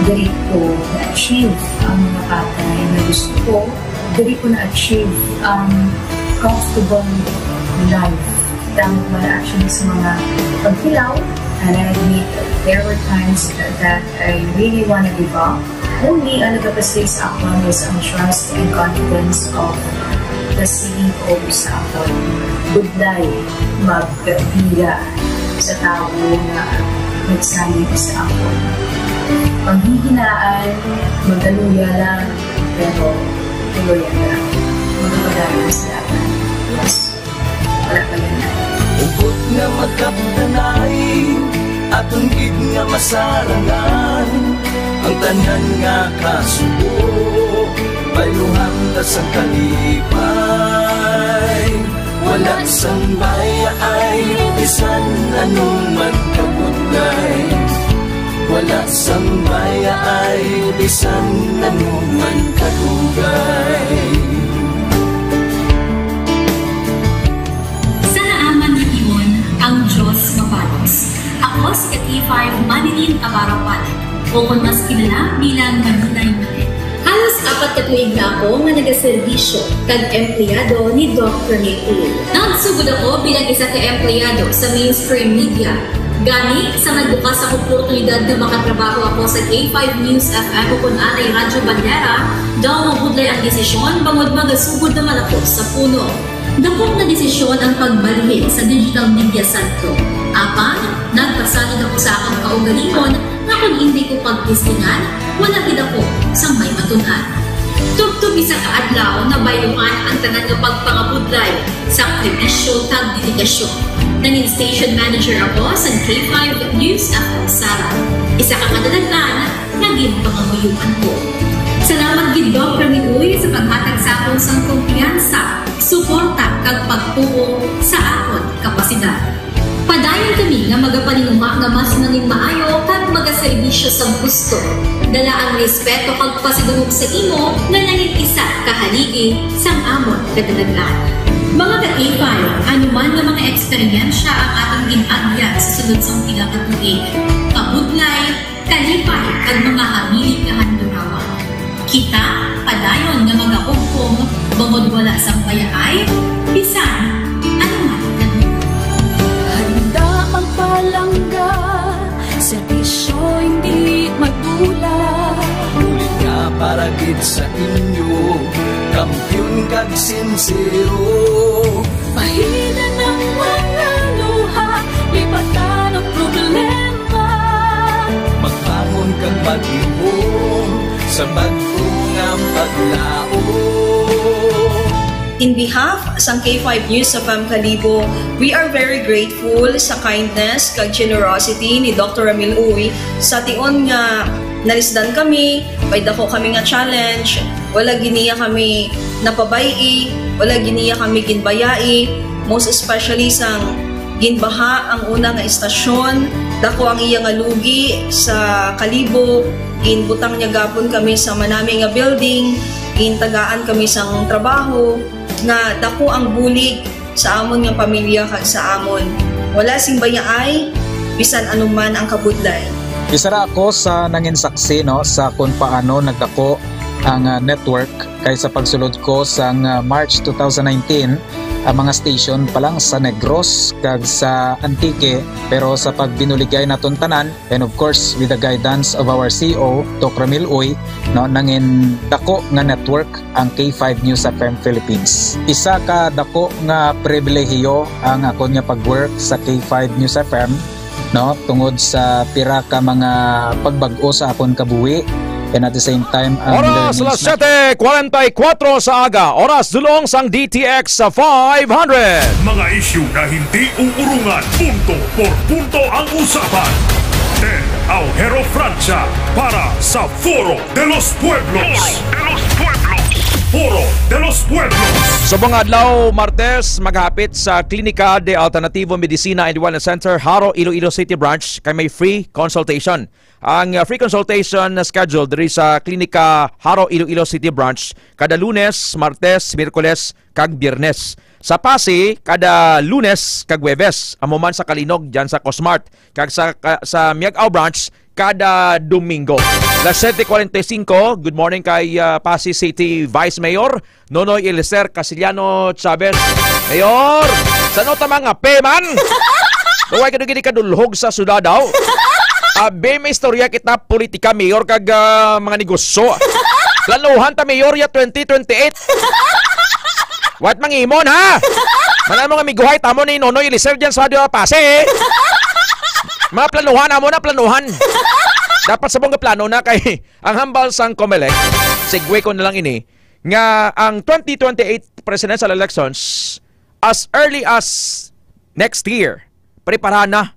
dali ko na-achieve ang mga patay na gusto ko, dali ko na-achieve ang comfortable life. Dahil wala actually sa mga paghilaw, and I admit there were times that I really want to give up. Only ang nagpapasay sa akin was ang trust and confidence of the CEO sa akin. Budlay, magpila sa tao na nagsalit sa akin. Panghihinaan, magdaluya lang, pero tuloy lang. Magpapadalan sa laban. Yes, wala pa yan na. Ugot nga magkaptanay, atong gid nga masarangan, ang tanan nga kasubo, bayuhan na sa kalipay. Wala sang baya ay bisan anuman kabudlay, wala sang baya ay bisan anuman kadugay. Ang Diyos mapalos. Ako si Kati5 Manilin Abarapan, o kung mas kilala bilang Manilay Manil. Halos 4 ka tuig na ako nga nagaserbisyo kag empleyado ni Dr. Milbuy. Nagsugod ako bilang isa ka empleyado sa mainstream media. Gani sa nagbukas ang oportunidad na makatrabaho ako sa K5 News FM o kung anay Radyo Bandera, daw mabudlay ang desisyon bangod magasugod naman ako sa puno. Dapot na desisyon ang pagbalhin sa digital media sentro. Apan, nagpasalid ako sa akong kaugalingon na kung hindi ko pagtistingan, wala gid ako sa may matunan. Tugtog isa ka adlaw na bayuhan ang tanan nga pagpangabudlay sa sakripisyo kag dedikasyon. Nanging station manager ako sa K5 News FM Sala. Isa ka kadaghan, naging panganguyuan ko. Salamat gid Dr. Milbuy sa paghatag sa akong sang kumpiyansa, suporta kag pagtuo sa akon kapasidad. Padayon kami nga magapaninuma nga mas nanging maayo kag magaserbisyo sa gusto. Dala ang respeto kag pasidungog sa imo nga nanging isa kahaligi sang amon kadaghan. Mga ka-K5, anuman nga mga eksperyensya ang atong ginagyan sa sunod sang pila ka tuig, kabudlay, kalipay kag mga hamilig nga handurawan. Kita, padayon nga mag-augpong, bangod wala sa payaay, bisan, anuman ganun. Handa magpalangga, serbisyo hindi magdula. Ulit nga para gid sa inyo, kampiyon kag sincero. Pahina ng mga luha, lipatan ang problema. Magbangon kag mag-iwong sa bago nga paglaon. In behalf sa K5 News FM Kalibo, we are very grateful sa kindness kag generosity ni Dr. Milbuy sa tion nga nalisdan kami, may dako kami nga challenge, wala giniya kami napabayi, wala giniya kami ginbayai, most especially sang ginbaha ang una nga istasyon, dako ang iya nga lugi sa Kalibo, ginbutang niya gapon kami sa manami nga building, gintagaan kami sang trabaho, nga dako ang bulig sa amon nga pamilya kag sa amon. Wala sing bayaay, bisan anuman ang kabudlay. Isa ra ako sa nangin saksi no sa kung paano nagdako ang network kay sa pagsulod ko sa March 2019 ang mga station pa lang sa Negros kag sa Antique, pero sa pagbinuligay naton tanan and of course with the guidance of our CEO Dr. Ramil Uy, no, nangin dako nga network ang K5 News FM Philippines. Isa ka dako nga pribilehiyo ang ako nga pag-work sa K5 News FM, no, tungod sa pira ka mga pagbag-o sa akon kabuhi. And at the same time, oras alas 7:44 sa aga. Oras dulong sang DTX sa 500. Mga isyu na hindi uurungan. Punto por punto ang usapan. Ted Aujero Francia para sa Foro de los Pueblos. Foro de los Pueblos. Subong adlaw Martes maghapit sa Klinika de Alternativo Medicina and Wellness Center, Haro, Iloilo City Branch kay may free consultation. Ang free consultation na schedule diri sa Klinika Haro, Iloilo City Branch kada Lunes, Martes, Miyerkules kag Biyernes. Sa Pasig kada Lunes kag Huwebes, amo man sa Kalinog diyan sa Cosmart, kag sa Miagao Branch kada Domingo. Las 7:45, good morning kay Pasig City Vice Mayor Nonoy Eliezer Casillano Chavez. Mayor, sano ta mga peman? Huwag ka gini kadulhog sa sudadaw. Abe may istorya kita politika mayor kag mga negosyo. Planuhan ta mayor ya 2028. What mangimon ha? Manan mo nga miguhay tamo ni Nonoy Eliezer diyan sa Pasig. Mga planuhan amo na planuhan. Dapat sa mga plano na kay ang hambal sang COMELEC. Segue ko na lang ini nga ang 2028 presidential elections as early as next year. Preparahan na.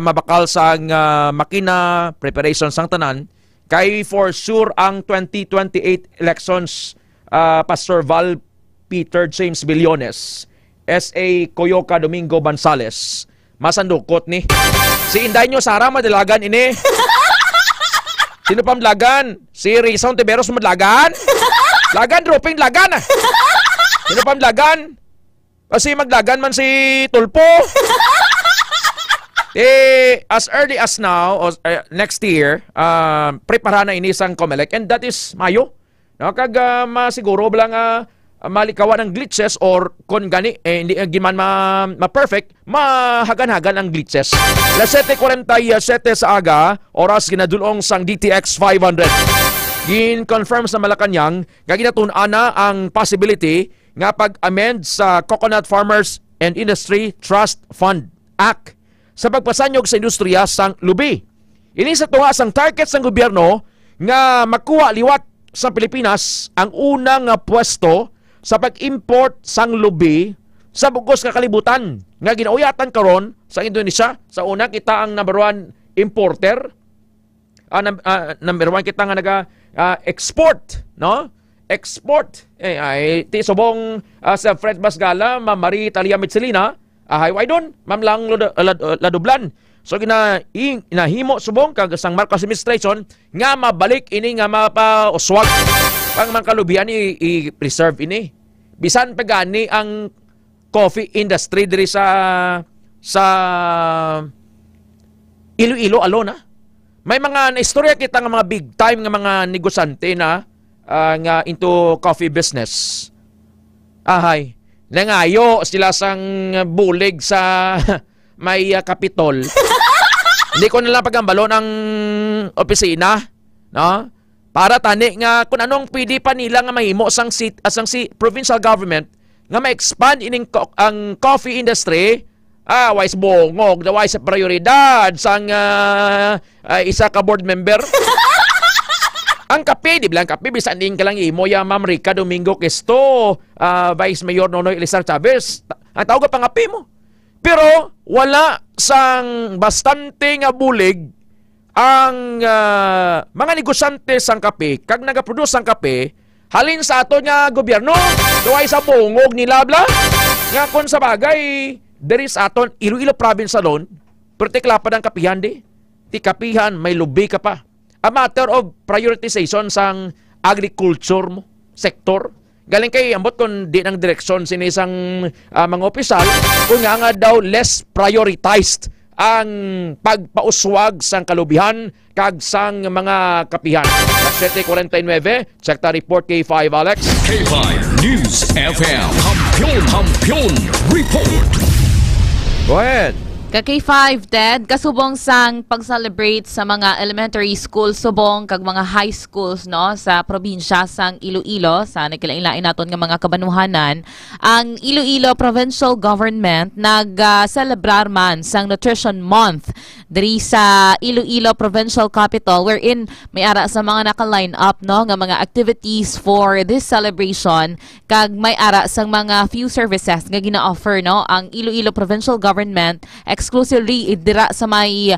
Mabakal sang makina preparation sang tanan kay for sure ang 2028 elections Pastor Val Peter James Billones, S.A. Coyoca Domingo Bansales, masandukot ni si Inday nyo Sara madalagan ini. Sino pa madlagan? Si Rizal Tiberos madlagan? Lagan dropping lagan. Sino pa madlagan? Kasi maglagan man si Tulpo. As early as now, or, next year, prepara na inisang COMELEC, and that is Mayo. No, kag masiguro lang malikawan ng glitches or kung gani hindi giman ma-perfect, mahagan-hagan ang glitches. Las 7:47 sa aga, oras ginadulong sang DTX 500. Gin-confirm sa Malacanang nga ginatun-an na ang possibility nga pag-amend sa Coconut Farmers and Industry Trust Fund Act sa pagpasanyog sa industriya sang lubi. Ini sa tunga sang target sang gobyerno nga makuha liwat sa Pilipinas ang unang pwesto sa pag-import sang lubi sa bugos nga kalibutan nga ginauyatan karon sa Indonesia. Sa una kita ang number 1 importer, number 1 kita nga naga-export, no? Export. Ti subong sa Fred Basgala, Ma'am Marie Talia Mitzelina, why don? Ma'am Lang Ladublan. So inahimo subong kag sang Marcos administration nga mabalik ini nga mapauswag pang mga kalubian i-preserve ini. Bisan pagani ang coffee industry diri sa Iloilo alona. May mga naistorya kita nga mga big time nga mga negosyante na nga into coffee business. Nangayo sila sang bulig sa may kapitol. Hindi ko nalang pagambalo ng opisina, no? Para tani nga kung anong pwede pa nila nga mahimo sang provincial government nga ma-expand ining ang coffee industry. Wais bongog, wais sa prioridad sang isa ka board member. Ang kape, di bilang kape, bisan din ka lang imo ya Ma'am Rica Domingo Questo, Vice Mayor Nonoy Eliezer Chavez. Ang tawag ka pang kape mo. Pero wala sang bastante nga bulig ang mga negosyante sang kape, kag nagaproduce sang kape, halin sa ato nga gobyerno, duway sa bungog nila bla. Nga kon sa bagay, there is aton Iloilo province alone, partiklapad ang kapihan di. Ti kapihan, may lubi ka pa. A matter of prioritization sang agriculture mo, sector. Galing kay ambot kung di ng direksyon sinisang mga opisyal, kung nga daw less prioritized ang pagpauswag sang kalubihan kag sang mga kapihan. 7:49, check ta report K5 Alex. K5 News FM. Kampiyon Report. Go ahead. Ka-K5, Ted, kasubong sang pag-celebrate sa mga elementary school subong kag mga high schools no sa probinsya sang Iloilo sa nagkilailain naton nga mga kabanuhanan, ang Iloilo Provincial Government nag-celebrar man sang Nutrition Month diri sa Iloilo Provincial Capital, wherein may ara sa mga naka-line up no nga mga activities for this celebration kag may ara sang mga few services nga gina-offer no ang Iloilo Provincial Government exclusively dira sa may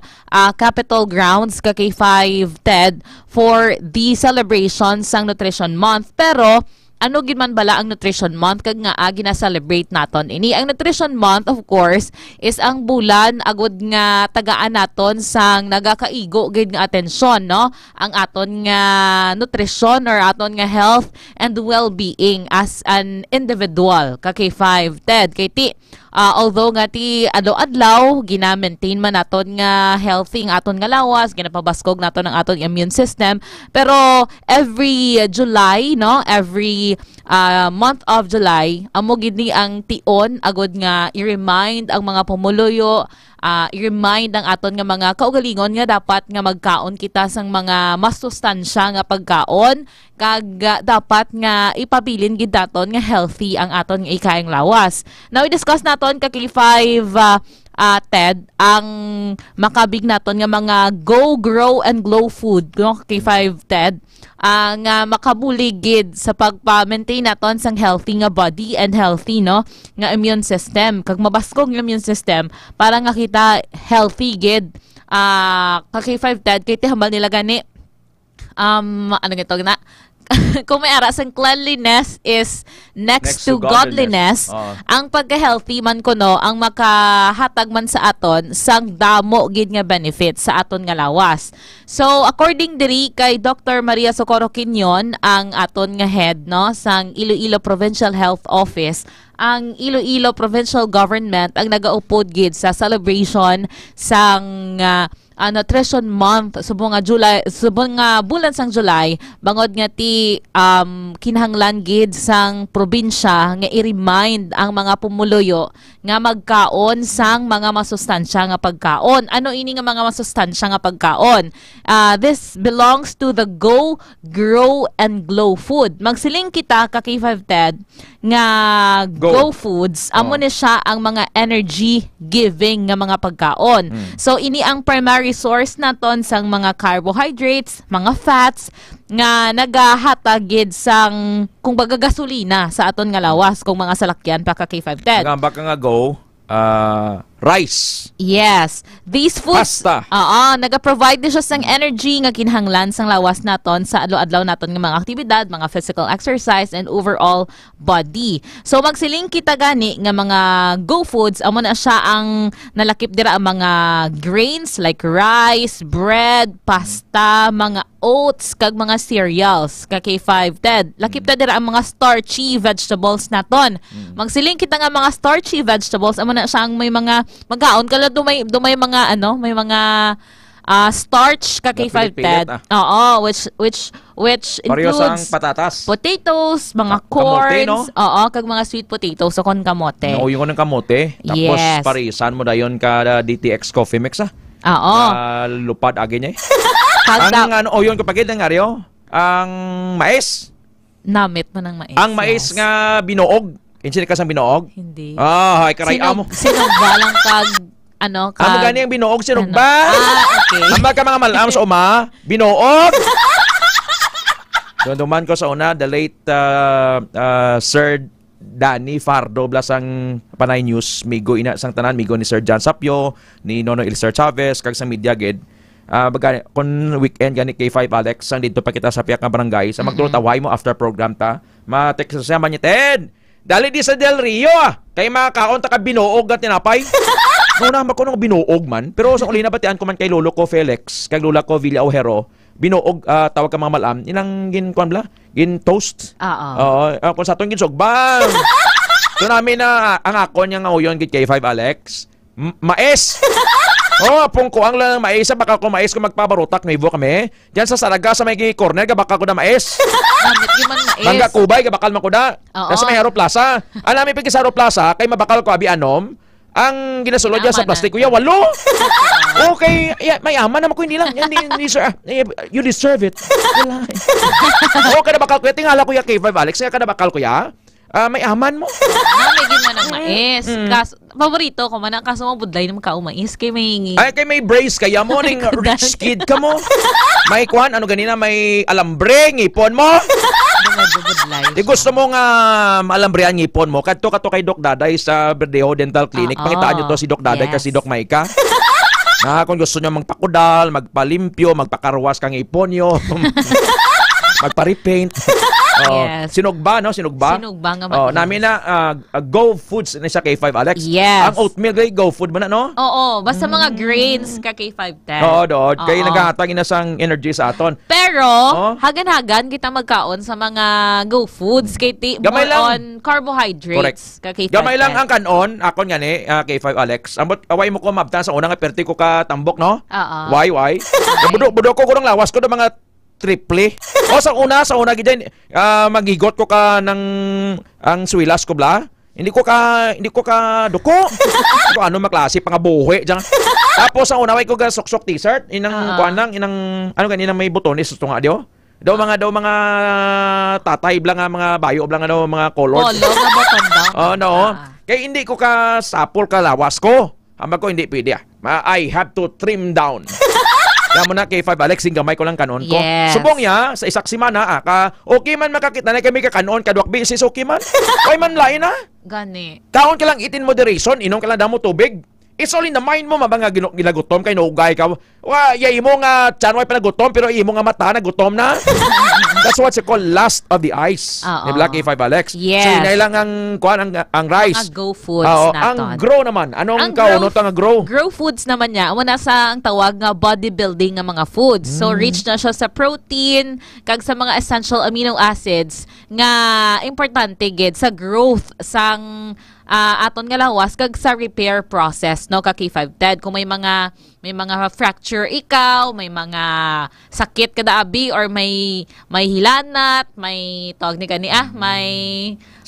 Capitol Grounds K5 TED for the celebration sang Nutrition Month. Pero ano gid man bala ang Nutrition Month kag nga gina-celebrate naton ini? Ang Nutrition Month of course is ang bulan agud nga tagaan naton sang nagakaigo gid nga atensyon no ang aton nga nutrition or aton nga health and well-being as an individual K5 TED kay ti although nga ti adlaw-adlaw gina-maintain man naton nga healthy ang aton nga lawas, ginapabaskog naton ang aton immune system, pero every July no, every month of July amo gid ni ang tion agud nga i-remind ang mga pumuluyo, i-remind ang aton nga mga kaugalingon nga dapat nga magkaon kita sang mga masustansya nga pagkaon kag dapat nga ipabilin gid naton nga healthy ang aton nga ikaing lawas. Now i-discuss naton K5 TED ang makabig naton nga mga go, grow and glow food no K5 TED nga makabuligid sa pagpa-maintain naton sang healthy nga body and healthy no nga immune system kag mabaskog nga immune system para nga kita healthy gid K5 TED kay hambal nila gani ano gito na kung may ara sang cleanliness is next to godliness. Ang pagka-healthy man kuno ang makahatag man sa aton sang damo gid nga benefit sa aton nga lawas. So according diri kay Dr. Maria Socorro Quinion, ang aton nga head no sang Iloilo Provincial Health Office, ang Iloilo Provincial Government ang nagaupod gid sa celebration sang Nutrition Month subong nga July, subong nga bulan sang July, bangod nga ti kinahanglan gid sang probinsya nga i-remind ang mga pumuluyo nga magkaon sang mga masustansya nga pagkaon. Ano ini nga mga masustansya nga pagkaon? This belongs to the go, grow and glow food. Magsiling kita K5 TED nga go foods, amo ni siya ang mga energy giving nga mga pagkaon. So ini ang primary source naton sang mga carbohydrates, mga fats nga nagahatagid sang kung baga gasolina sa aton nga lawas kung mga salakyan pa K5 TED. Gamba ka nga go, rice. Yes. These foods, pasta. naga-provide din siya sang energy nga kinahanglan sang lawas naton sa adlaw-adlaw naton nga mga aktibidad, mga physical exercise and overall body. So magsiling kita gani nga mga go foods amo na siya ang nalakip dira ang mga grains like rice, bread, pasta, mga oats kag mga cereals K5 TED. Lakip ta dira ang mga starchy vegetables naton. Magsiling kita nga mga starchy vegetables amo na siya ang may mga magkaon kala dumay mga may mga starch K5 TED. Which includes patatas, potatoes, mga corns, kag mga sweet potatoes so kon kamote. Yung ng kamote, tapos parisan mo dayon ka DTX Coffee Mix lupad agi niya. Ang yun kapag ng aryo, ang mais. Namit mo ng mais. Ang mais nga binuog. Insin ka sang binuog? Hindi. Hay karay amo. Sinugbalang kag amo gani ang binuog sinugba. Okay. Ambag ka mga malam sa uma, binuog. Duman ko sa una, the late Sir Danny Fardo blasang Panay News, migo ina sang tanan, migo ni Sir John Sapio, ni Nono Ilser Chavez, kag sa media gid. Kung weekend gani K5 Alex sang dito pa kita sa piyak nga barangay sa magtulotaway mo after program ta ma-text sa man niya Ted dali di sa Del Rio kay makakaon ta ka binuog at tinapay Una ko nung binuog man pero sa uli na batian ko man kay lolo ko Felix kay lola ko Villa Ojero binuog tawag ka mga malam inang gin kuan bla gin toast kung sa atong ginsog bang so namin na ang ako niya nga uyon gid K5 Alex mais Oh, apong ko ang lang mais, baka ko mais ko magpabarutak may kami. Diyan sa Saraga sa may corner ga baka ko na mais. Namit man mais. Mangga kubay ga bakal makuda. Sa may Haro Plaza. Anami pigi sa Haro Plaza kay mabakal ko abi anom. Ang ginasulod niya sa plastic kuya 8. Okay, may ama naman ko hindi lang. Hindi sir. You deserve it. Wala. Kada bakal kuya tingala kuya K5 Alex, kada bakal kuya. May aman mo. Namigin man ang mais. Paborito ko man ang kaso mo budlay naman ka umais kay may Ay kay may brace kaya mo ning rich kid ka mo. May kwan ano ganina may alambre ngipon mo. Di gusto mo nga maalambre ang ngipon mo. Kadto kay Doc Daday sa Verdejo Dental Clinic. Pangitaan niyo to si Doc Daday kasi Doc Maika. Kung gusto niyo magpakudal, magpalimpyo, magpakarwas kang ipon niyo. Magpa-repaint. Yes. Sinugba, no? Sinugba nga man. Namin na Go Foods na sa K5 Alex. Yes. Ang oatmeal gay Go Food ba na, no? Oo, basta mga grains ka K510. Oo, doon. Kaya naghahatag inasang energy sa aton. Pero, hagan-hagan kita magkaon sa mga Go Foods kay more on carbohydrates ka K510. Gamay lang ang kanon, akon nga ni K5 Alex. Ambot away mo ko mabtan sa unang perti ko ka tambok, no? Oo. Why? Budok ko kurang lawas ko ng mga triple. Sa una gid magigot ko ka ng ang swilas ko bla. Hindi ko ka duko. Ko ano maklase pangabuhi diyan. Tapos sa una way ko ga sok-sok t-shirt inang kuanang inang ano ganinang may botones gusto nga dio. Daw mga tatay bla nga mga bayo bla nga daw mga color. Polo nga boton daw. No. Kay hindi ko ka sapol ka lawas ko. Ambag ko hindi pwede. I have to trim down. Kaya mo na K5 Alex, gamay ko lang kanon ko. Yes. Subong ya, sa isak simana, okay man makakita na kami ka kanon, kadwak bisis okay man. Why man lain na? Gani. Kaon ka lang eat in moderation, inom ka lang damo tubig. It's all in the mind mo, mabanga ginagutom kay naugay ka. Imo nga tiyan way panagutom, pero imo nga mata nagutom na. That's what you call lust of the eyes. Ni Black K5 Alex. Yes. So inay lang ang rice. Mga Go Foods naton. Ang grow naman. Anong kaunot ang grow? Grow Foods naman niya. Amo na sa ang tawag nga bodybuilding nga mga foods. So rich na siya sa protein, kag sa mga essential amino acids nga importante gid sa growth sang aton nga lawas kag sa repair process no ka K510 kung may mga fracture ikaw, may mga sakit kada abi or may hilanat, may tawag ni kani may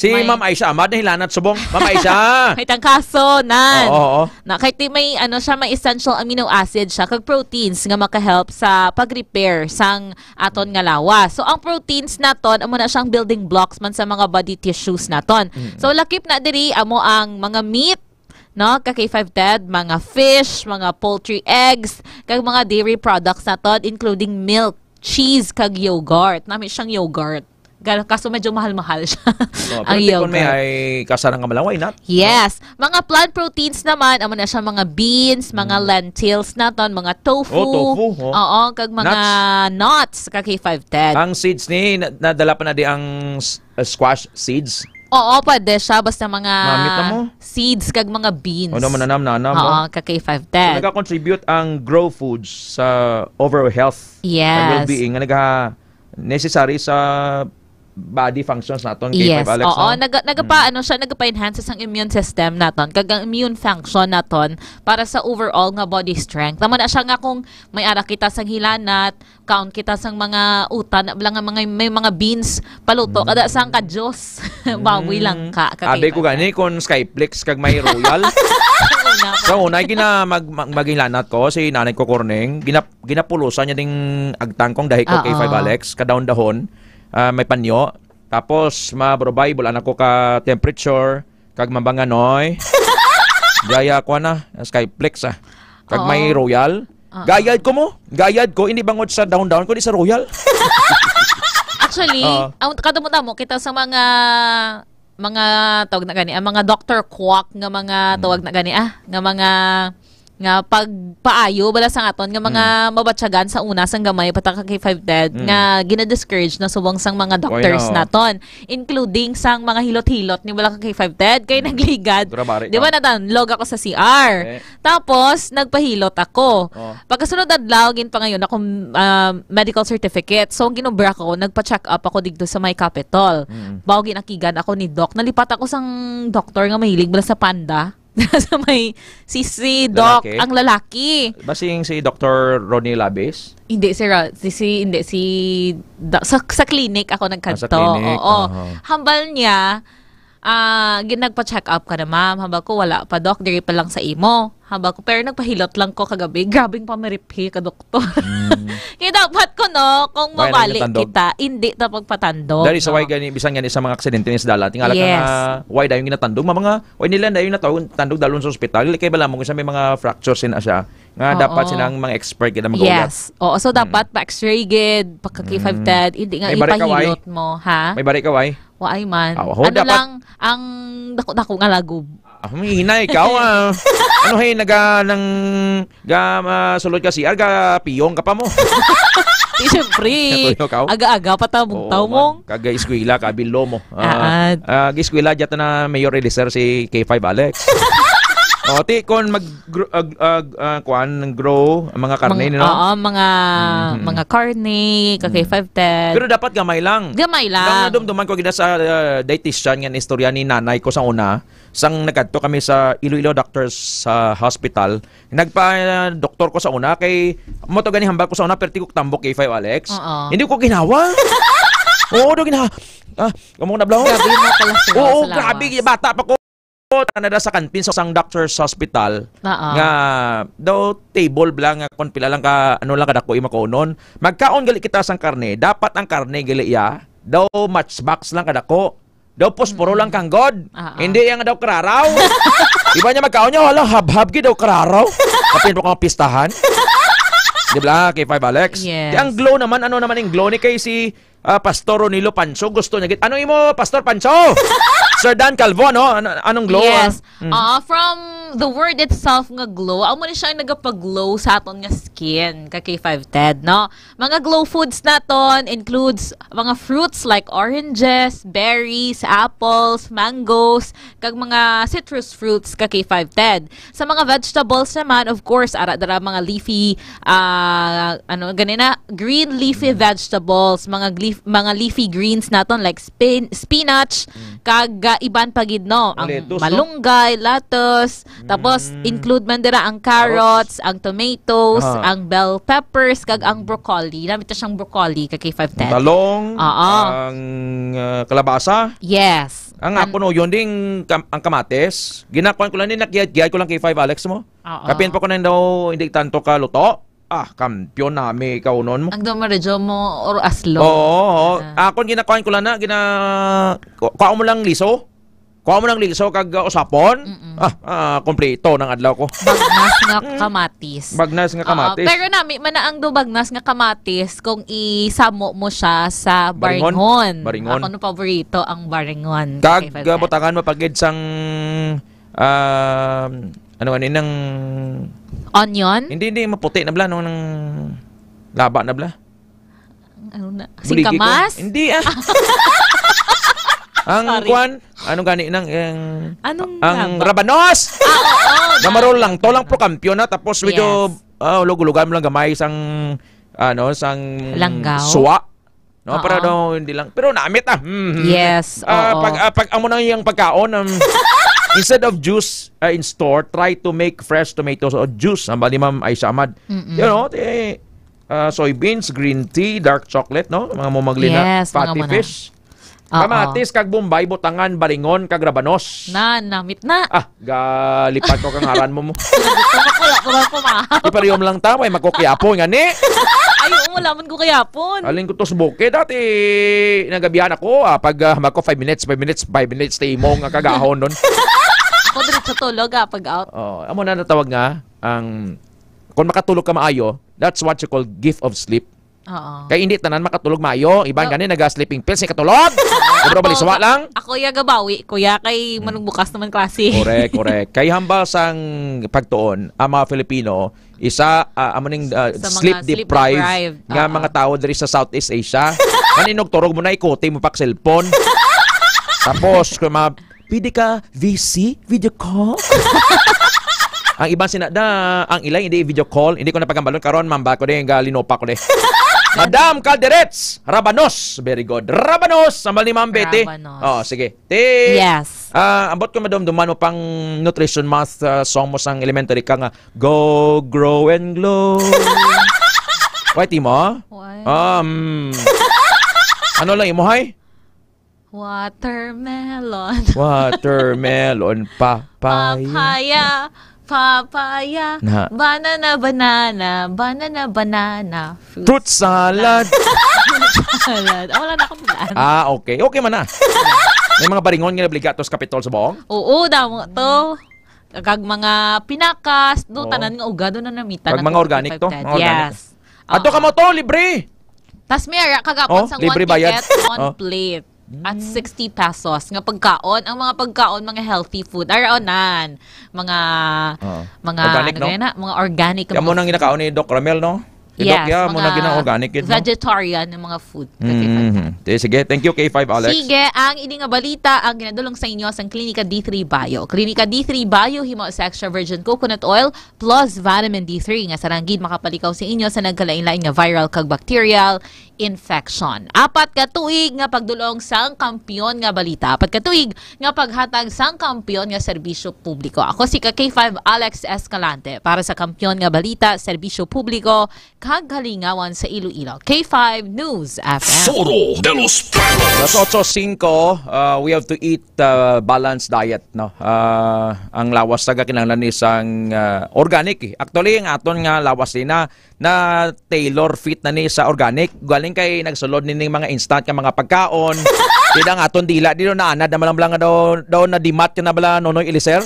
Ma'am Aisha Amad na hilanat subong. Ma'am Aisha. May tangkaso nan. Oo. Na kahit may may essential amino acid siya kag proteins nga maka-help sa pag-repair sang aton nga lawas. So ang proteins naton amo na siyang building blocks man sa mga body tissues naton. So lakip na diri amo ang mga meat no ka K510, mga fish, mga poultry eggs, kag mga dairy products naton including milk, cheese kag yogurt. Nami siyang yogurt. Kaso medyo mahal-mahal siya. Ang yogurt. May ay kasarang nga malaway not? Yes. Mga plant proteins naman, amo na siya mga beans, mga lentils naton, mga tofu. Tofu. Oo, kag mga nuts ka K510. Ang seeds ni nadala pa na di ang squash seeds. Oo, pwede siya. Basta mga Mamit na mo? seeds kag mga beans. Nanam mo. Oo, ka K510. So, nagka-contribute ang Grow Foods sa overall health and well-being nga necessary sa body functions naton Yes. Alex. Oo, nagapa-enhance ang immune system naton kag ang immune function naton para sa overall nga body strength. Tama na siya nga kung may ara kita sang hilanat, count kita sang mga utan, lang nga may mga beans paluto kada sang kadjos. Bawi lang ka. Abe ko gani kon Skyplex kag may royal. So unay maghilanat ko si nanay ko Corneng, ginapulusan niya ding agtangkong dahi ko K5 Alex kadahon-dahon. May panyo, tapos mabrobay bulan ako ka temperature kag mabanganoy. Gaya ko na Skyplex kag may royal. Gayad ko hindi bangod sa down ko di sa royal. Actually, ang kadamo kita sa mga tawag na gani, mga Dr. Quack nga mga tawag na gani nga mga nga pagpaayo bala sa aton nga mga mabatyagan sa una sang gamay pataka K510 nga gina-discourage na subong sang mga doctors naton, including sang mga hilot-hilot ni bala ka K510 kay nagligad. Di ba na-download ako sa CR. Tapos nagpahilot ako. Pagkasunod adlaw gin pa ngayon ako medical certificate. So ginobra ko, nagpa-check up ako dito sa My Capital. Bago ginakigan ako ni doc. Nalipat ako sang doktor nga mahilig bala sa panda. Nasa may si Doc, Lalaki? ang lalaki. Basing si Dr. Ronnie Labis? Hindi sa clinic ako nagkanto. Sa clinic, Oo. aha. Hambal niya, nagpa-check up ka na ma'am. Hambal ko, wala pa doc, diri pa lang sa imo. Hambal ko, pero nagpahilot lang ko kagabi. Grabing pamiriphi ka, doktor. Kaya dapat ko, no, kung Why mabalik nagtatandog? kita, hindi ta pagpatandog. Dahil sa why gani bisan gani sa mga aksidente ni sa dala tingala Yes. ka nga why dayon ginatandog mga why nila dayon natandog dalon sa ospital kay bala mo sa may mga fractures sin siya nga Oo. dapat sinang mga expert gid mag-ulat. Yes. Oo, so dapat pa-x-ray gid, pagka-K5 TED, hindi nga May bari ka, why? ipahilot mo, ha? May bari ka why? Waay man. Ho, Ano dapat- lang, ang dako-dako nga lagob. Hina ikaw ano hey naga nang sulod ka CR ga piyong ka pa mo. Di syempre. Natuyo ka? Aga-aga pa ta mong taw mong. Kaga eskwela ka bilo mo. Aad. Eskwela jata na mayor releaser si K5 Alex. Ti kon grow ang mga karne no. Oo, mga karne, ka-K5 TED. Pero dapat gamay lang. Gamay Ang lang. nadumduman ko gina sa dietitian nga istorya ni nanay ko sa una. Sang nagkadto kami sa Iloilo Doctors Hospital. Doktor ko sa una kay mo to gani hambal ko sa una perti ko tambok K5 Alex. Oo. Hindi ko ginawa. Oo, do ginawa. Kamong nablaw. Grabe mo pala sila. Oo, Salamat. grabe bata pa ko. Tanada sa kantin sa isang doctor's hospital Oo. nga daw table blang nga kon pila lang ka ano lang kadako imakaonon magkaon gali kita sang karne dapat ang karne gali ya daw matchbox lang kadako daw posporo lang kang god hindi yang daw kararaw iba niya magkaon niya wala habhab gid daw kararaw kapin po kang pistahan di ba kay 5 Alex Yes. ang glow naman ano naman yung glow ni kay si Pastor Ronilo Pancho gusto niya gid ano imo Pastor Pancho Sir Dan Calvo, no? Anong glow? Yes. ah? From the word itself nga glow, amo ni siya yung nagapag-glow sa aton nga skin, ka K5 TED, no? Mga glow foods naton includes mga fruits like oranges, berries, apples, mangoes, kag mga citrus fruits ka K5 TED. Sa mga vegetables naman, of course, ara-dara mga leafy, green leafy vegetables, mga leafy greens naton like spinach, kag iban pagid no ang Lettuce, no? malunggay, lettuce, tapos include man dira ang carrots, ang tomatoes, ang bell peppers kag ang broccoli. Namit ta siyang broccoli kag K5 TED. Talong, Oo. ang kalabasa. Yes. Ang ako no, yun ding ang kamates. Ginakuan ko lang din, nakiyat ko lang kay 5 Alex mo. Oo. Kapin pa ko na daw, hindi tanto ka luto. Kampiyon nami ikaw nun mo. Ang dumaradyo mo or aslo. Oo. Akon ginakuan ko lang na, kuha mo lang liso. Kuha mo lang liso kag usapon. Kompleto ng adlaw ko. Bagnas nga kamatis. Bagnas nga kamatis. Pero nami manaang do bagnas nga kamatis kung isamo mo siya sa Baringon. baringon. Baringon. Ako no paborito ang baringon. Kag K5 TED. butangan mapagid sang ano ng Onion? Hindi maputi na bla nung laba na bla. Ano na? Buligi ko. Singkamas? Hindi Ang Sorry. kwan, anong gani nang Anong ang laba? rabanos. Namarol lang to lang pro kampiyon na tapos medyo lugulugan mo lang gamay sang sang Langgaw. suwa. No, Oo. para daw hindi lang. Pero namit Yes, oo. Pag amo na yung pagkaon instead of juice in store, try to make fresh tomatoes or juice. Ang bali ma'am Aisha Ahmad. You know, soybeans, green tea, dark chocolate, no? Mga mumaglina, Yes, fatty mga muna. fish. Oo. Kamatis, kag Bombay, butangan, baringon, kag rabanos. Namit na. Galipat ko kang haran mo mo. Wala ko ba pumahaw? Ipariyom lang tama, magkukiapo nga ni. Ayaw mo, laman ko kayapon. Alin ko to sa buke. Dati, nagabihan ako. Pag mako 5 minutes, 5 minutes, stay mo nga kagahon nun. Ako diretso tulog pag out. Amo na natawag nga, kung makatulog ka maayo, that's what you call gift of sleep. Oo. Kaya hindi tanan makatulog maayo. Ibang gani, naga-sleeping pills, katulog. Pero baliswa lang. Ako ya gabawi. Kuya kay manong bukas naman klase. Correct. Kay hambal sang pagtuon, ang mga Filipino, isa amoning sleep deprived nga mga tao diri sa Southeast Asia. Maninog turog mo na ikote mo pa cellphone. Tapos kung pwede ka VC, video call. Ang ibang sinada, ang ilay hindi video call, hindi ko na pagambalon karon mamba ko din galinopa ko din. Madam Calderets, Rabanos. Very good. Rabanos. Sambal ni Ma'am Betty. Oh, sige. Yes. Ambot ko madumduman mo pang nutrition math song mo sang elementary ka nga. Go, grow, and glow. Why, Timo? Why? Ano lang imo, hay? Watermelon. Watermelon, papaya. Papaya. Na. Banana, banana. Fruit salad. Salad. Wala na akong plan. Okay. Okay man na. May mga baringon nga obligatos kapitol sa buong? Oo, damo to. Kag mga pinakas, do tanan nga ugado na namita. Kag mga organic to? Mga organic. Yes. Ato ka mo to, libre. Tas may kagapon sang libre 1 bayad. ticket, 1 plate. At 60 pesos nga pagkaon. Ang mga pagkaon, mga healthy food. Araonan. Mga organic, no? Mga organic. Yan mo nang ginakaon ni Doc Ramel, no? Yes, mga organic yun, no? Vegetarian ng mga food. Sige, thank you K5 Alex. Sige, ang ini nga balita ang ginadulong sa inyo sa Klinika D3 Bio. Klinika D3 Bio himo sa extra virgin coconut oil plus vitamin D3 nga saranggid makapalikaw sa inyo sa nagkalain-lain nga viral kag bacterial infection. 4 ka tuig nga pagdulong sang kampiyon nga balita. 4 ka tuig nga paghatag sang kampiyon nga serbisyo publiko. Ako si K5 Alex Escalante para sa kampiyon nga balita, serbisyo publiko kag kalingawan sa Iloilo. K5 News FM. Foro de los Pueblos. Las 8:05, we have to eat balanced diet, no. Ang lawas taga kinahanglan isang organic. Actually ang aton nga lawas na tailor fit na ni sa organic. Galing kay nagsulod ni mga instant nga mga pagkaon. Dida nga aton dila dito na anad na malang daw na dimat na bala Nonoy Eliser.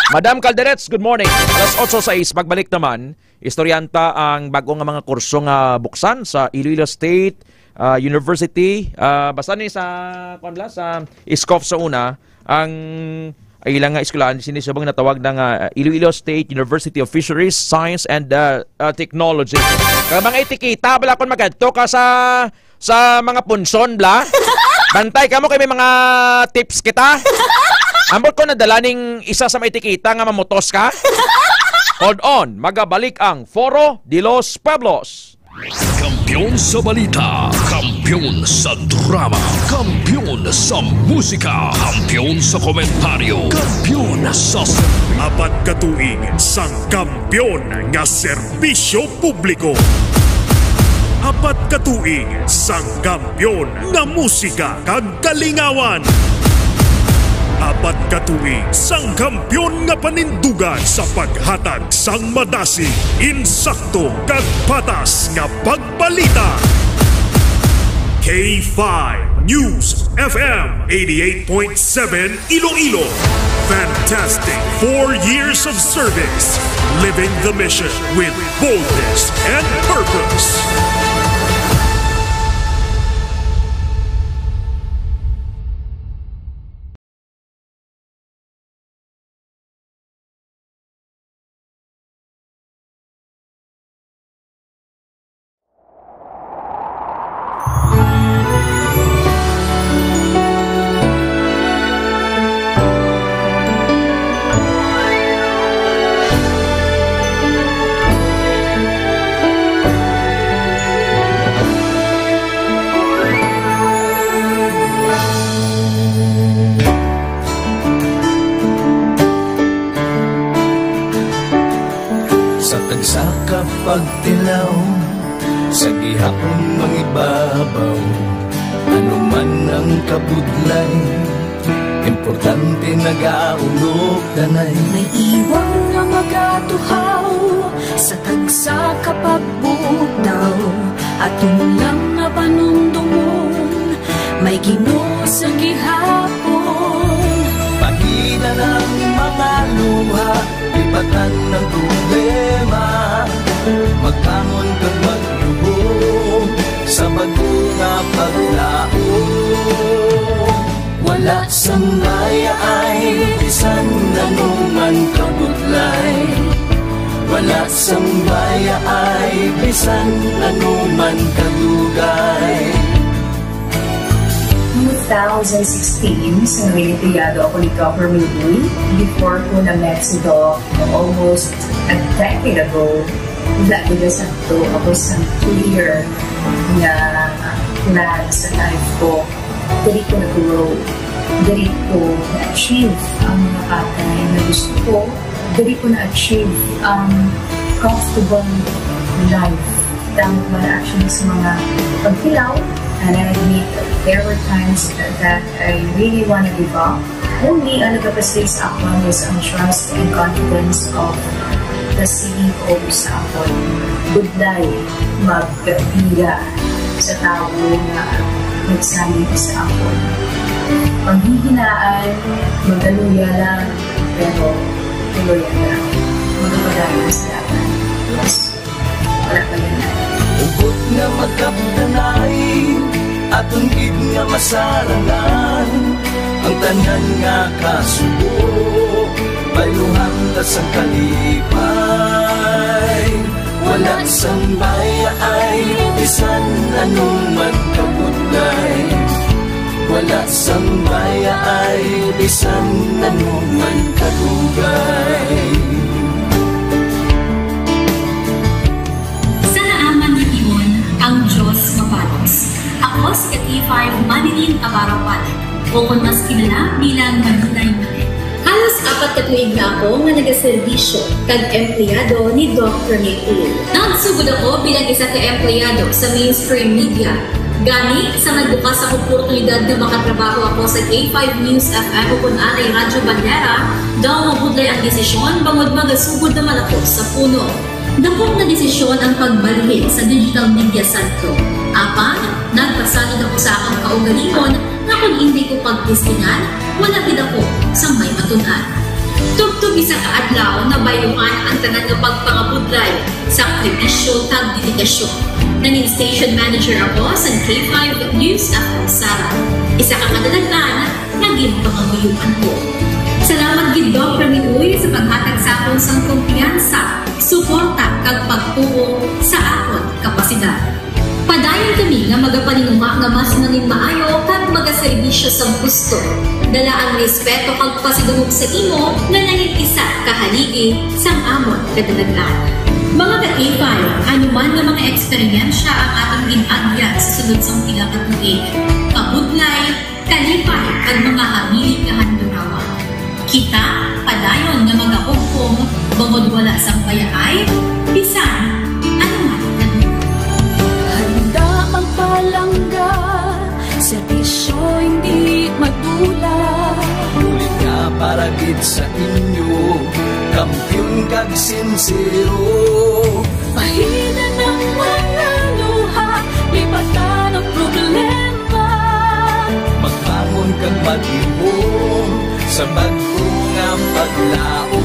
Madam Calderets, good morning. Alas 8:06, pagbalik naman, istoryanta ang bagong mga kurso nga buksan sa Iloilo State University. Basta ni sa ISCOF sa una, ang ilang nga eskwelahan sinisubong natawag ng Iloilo State University of Fisheries, Science and Technology. Kaya mga etikita, bala kung magadto ka sa mga punson, bla. Bantay ka mo kay may mga tips kita. Ambot ko nadalaning isa sa may etikita nga mamutos ka. Hold on, magabalik ang Foro de los Pueblos. Kampiyon sa balita, kampiyon sa drama, kampiyon sa musika, kampiyon sa komentaryo, kampiyon sa 4 ka tuig sang kampiyon nga serbisyo publiko. 4 ka tuig sang kampiyon nga musika kag kalingawan. 4 ka tuig sang kampiyon nga panindugan sa paghatag sang madasig, insakto kag patas nga pagbalita. K5 News FM 88.7 Iloilo. Fantastic 4 years of service, living the mission with boldness and purpose. Sa kapagtilaw, sa gihapon mangibabaw, ano man ang kabudlay, importante nagaulog danay. May iwang nga magatuhaw, sa tagsa kapagbutaw, at lang nga panumdumon, may Ginoo sa gihapon. Pahina ng mga luha, ipatan ng problema, magkamon kag maglubog sa bagunga paglaom. Wala sang maya ay bisan nanuman kabudlay, wala sang maya ay bisan nanuman kadugay. 2016, sa Olimpiyado ako ni Dr. Milbuy. Before ko na-met si Doc, almost a decade ago, Santo, ako sa clear nga plan sa life ko. Dili ko nag-grow. Dili ko na-achieve ang mga patay na gusto ko. Dili ko na-achieve ang comfortable life. Dahil wala actually sa mga pagkilaw. And I admit there were times that I really want to give up. Only ang nagkapasay sa ako was ang trust and confidence of the CEO sa akon. Good day, magkapila sa tao na nagsalit sa akon. Paghihinaan, magaluya lang, pero tuloy lang. Magkapadayon sa akin. Yes, wala pa yan na. Ugot nga magkapdanay, atong gid nga masarangan, ang tanan nga kasubo, bayuhan na sa kalipay. Wala sang baya ay bisan anong man kabudlay. Wala sang baya ay bisan anong man kadugay. Sa naaman ni Iyon, ang Diyos mapalos. Ako si Kat-E5 Manilin Abaraw-Palit, o kung mas kilala bilang Manilay Malit. Halos 4 ka tuig na ako nga nagaserbisyo kag empleyado ni Doc Ramil Ulo. Nagsugod ako bilang isa ka empleyado sa mainstream media. Gani sa nagbukas ang oportunidad na makatrabaho ako sa K5 News FM o kung anay Radyo Bandera, daw mabudlay ang desisyon bangod magasugod naman ako sa puno. Dakot na desisyon ang pagbalhin sa digital media sentro. Apan, nagpasanod ako sa akong kaugalingon na kung hindi ko pagtistingan, wala din ako sa may matunan. Tugtog isa ka adlaw na bayuhan ang tanan ng pagpangabudlay sa aktivisyo tag dedikasyon. Naging station manager ako sa K5 News FM Sara. Isa ka kadalagtan, naging panganguyuan ko. Salamat gid Doc Ramil Uy sa paghatag sa akon sang kumpiyansa, suporta kag pagtuo sa akon kapasidad. Padayon kami nga magapaninuma nga mas nanging maayo kag magaserbisyo sa gusto. Dala ang respeto kag pasidungog sa imo nga nanging isa kahaligi sang amon kadalagan. Mga ka-K5, anuman nga mga eksperyensya ang atong ginagyan sa sunod sang pila ka tuig. Kabudlay, kalipay kag mga habiling nga handurawa. Kita padayon nga magahugpong bangod wala sang payaay, bisan anuman kanila. Handa magpalangga, serbisyo hindi magdula. Ulit nga para gid sa inyo, kampiyon kag sincero. Pahina ng mga luha, lipatan ang problema. Magbangon kang mag-ibong sa bago nga paglao.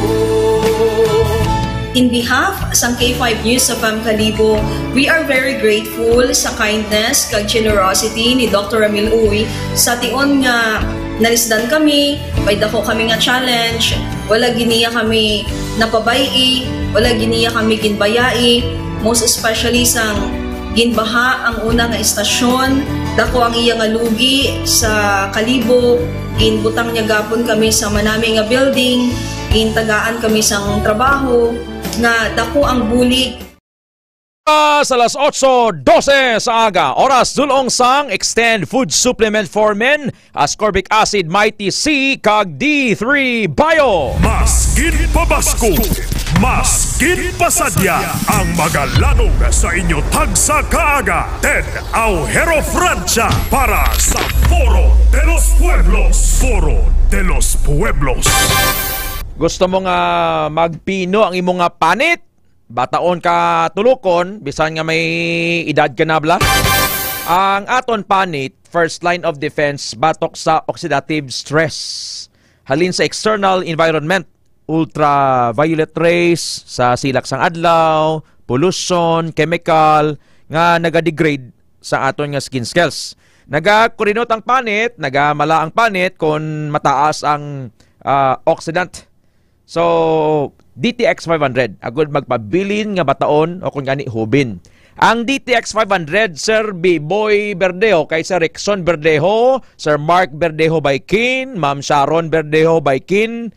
In behalf sa K5 News sa Kalibo, we are very grateful sa kindness kag generosity ni Dr. Ramil Uy sa tion nga nalisdan kami, may dako kami nga challenge, wala giniya kami napabayi, wala giniya kami ginbayai, most especially sang ginbaha ang una nga istasyon, dako ang iya nga lugi sa Kalibo, ginbutang niya gapon kami sa manami nga building, gintagaan kami sang trabaho, nga dako ang bulig. Sa alas 8:12 sa aga, oras dulong sang Extend Food Supplement for Men, ascorbic acid Mighty C kag D3 Bio. Mas ginpabasko, mas ginpasadya ang magalanog sa inyo tagsa kaaga. Ted Aujero Francia para sa Foro de los Pueblos. Foro de los Pueblos. Gusto mo nga magpino ang imong nga panit? Bataon ka tulukon, bisan nga may edad ka na bla? Ang aton panit, first line of defense, batok sa oxidative stress. Halin sa external environment, ultraviolet rays, sa silak sang adlaw, pollution, chemical, nga nagadegrade sa aton nga skin cells. Nagakurinot ang panit, nagamala ang panit kung mataas ang oxidant. So, DTX 500, agud magpabilin nga bataon o kung gani hubin. Ang DTX 500, Sir B-Boy Berdejo, kay Sir Rickson Berdejo, Sir Mark Berdejo by Kin, Ma'am Sharon Berdejo by Kin,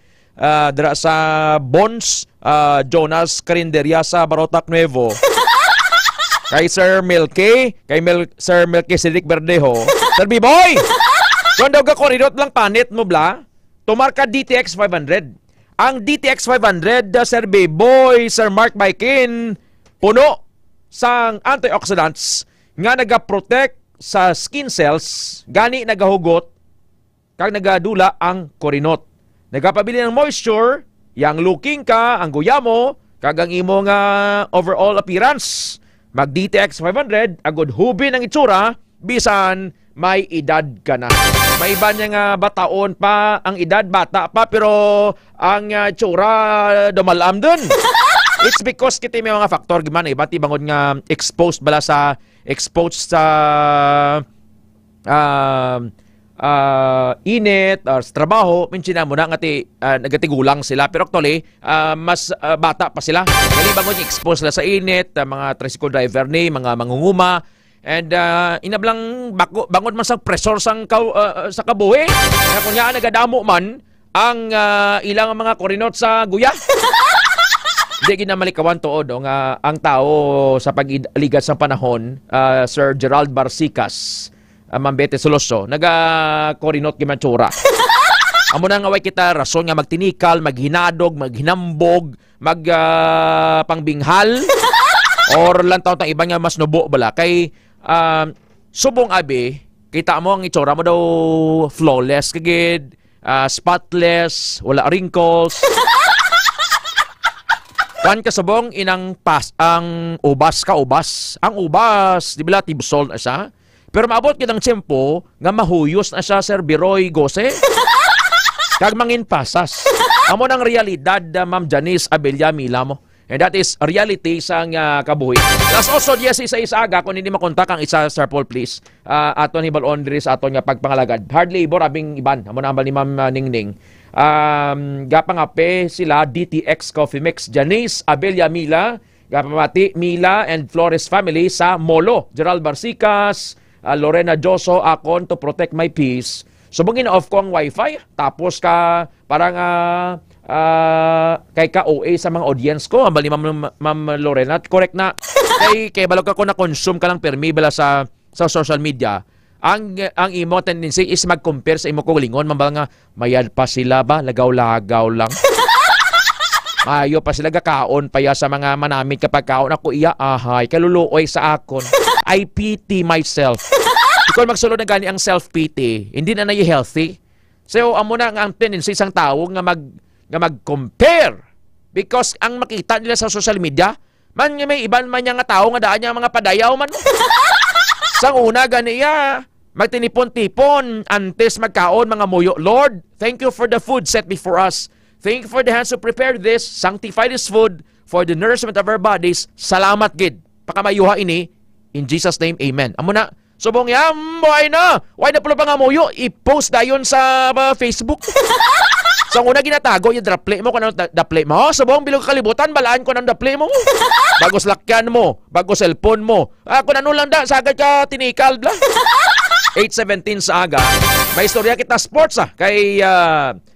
dira sa Bons, Jonas Carinderia sa Barotac Nuevo. Kay Sir Milky, Sir Melchizedek Verdejo. Sir B-Boy, kung daw ka koridot lang panit mo bla, tumarka DTX 500. Ang DTX 500, Sir B-Boy, Sir Mark Maikin, puno sang antioxidants nga nagaprotect sa skin cells, gani nagahugot, kag nagadula ang korinot. Nagapabili ng moisture, yang looking ka, ang guya mo, kag ang imong overall appearance. Mag DTX 500, agod hubin ang itsura, bisan may edad ka na. May iba niya nga bataon pa, ang edad bata pa, pero ang itsura dumalam dun. It's because kita may mga faktor, gimana, iba tibangon nga exposed sa init or sa trabaho, minchina mo na nagatigulang sila, pero actually mas bata pa sila. Kaya bangon expose sila sa init, mga tricycle driver ni, mga mangunguma, and inablang bangon man sa pressure sa kabuhi. Kaya kunya nagadamo man ang ilang mga korinot sa guya. Hindi ginamalikawan tuod nga ang tao sa pag-aligat sa panahon, Sir Gerald Barsicas, Mambete Soloso, naga-korinot gimatsura. Amo na nga way kita rason nga magtinikal, maghinadog, maghinambog, pangbinghal, or lantaw tang iba nga mas nubo bala. Kay subong abi, kita mo ang itsura mo daw flawless, kagid, spotless, wala wrinkles. Kuan kasubong inang ang ubas. Ang ubas, di ba tibsol na siya? Pero maabot kitang tiyempo nga mahuyos na siya, Sir Biroy Gose. Kag mangin pasas. Amo ng realidad, Ma'am Janice Abella Mila mo. And that is reality sa kabuhi. Last also, yes, isa-isa aga, kung hindi makontak ang isa, Sir Paul, please. Aton ni Balon Diri sa aton nga pagpangalagad. Hard labor, abing iban. Amo na ambal ni Ma'am Ningning. Gapangape sila, DTX Coffee Mix, Janice Abella Mila, Gapamati Mila and Flores family sa Molo. Gerald Barsicas, Lorena Joso, akon to protect my peace. So, bang ina-off ko ang wifi, tapos ka parang kay ka-OA sa mga audience ko, ambali Ma'am Lorena, correct na. Kay balog ako na consume ka lang permi bala sa social media. Ang imo tendency is mag-compare sa imo ko lingon, mambal nga mayad pa sila ba, lagaw-lagaw lang. Mayo pa sila gakaon pa ya sa mga manamit kapag kaon ako iya ahay kaluluoy sa akon. I pity myself. Kung magsulod na gani ang self-pity, hindi na healthy. So amo na nga ang tendency isang tao nga mag-compare, because ang makita nila sa social media man may iban man nga tao nga daan niya mga padayaw man. Sang una ganiya magtinipon-tipon antes magkaon mga muyo. Lord, thank you for the food set before us. Thank you for the hands who prepared this. Sanctify this food for the nourishment of our bodies. Salamat gid. Pakamayuha ini. In Jesus' name, amen. Amo na. Subong yan, why na? Why na pala pa nga muyo? I-post dayon sa Facebook. So, una ginatago, yung daple mo, kung ano daple mo. Subong, bilog kalibutan, balaan ko ng daple mo. Bagos lakyan mo, bagos cellphone mo. Kung ano lang da, sagad ka tinikal, bla. 8:17 sa aga. May istorya kita sports, kay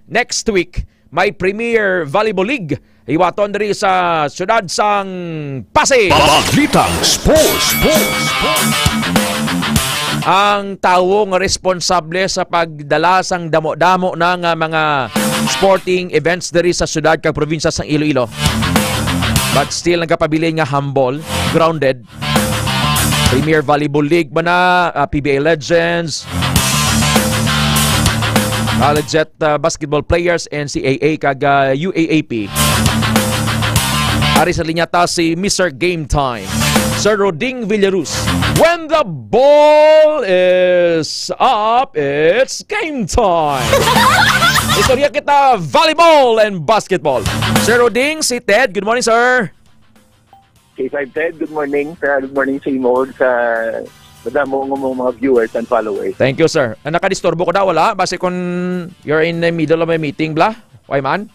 next week, may Premier Volleyball League. Iwaton diri sa siyudad sang Pasig. Balitang Sports. Ang tawo nga responsable sa pagdala sang damo-damo ng mga sporting events diri sa siyudad kag probinsya sang Iloilo. But still nagapabili nga humble, grounded. Premier Volleyball League ba na, PBA Legends, Legit basketball players, NCAA kag UAAP. Ari sa linyata si Mr. Game Time, Sir Roding Villarus. When the ball is up, it's game time. Istorya kita volleyball and basketball. Sir Roding, si Ted. Good morning, sir. K5 Ted, good morning. Good morning sa imo, sa madamo ng mga viewers and followers. Thank you, sir. Nakadisturbo ko daw, wala? Base kung you're in the middle of a meeting, blah? Why man?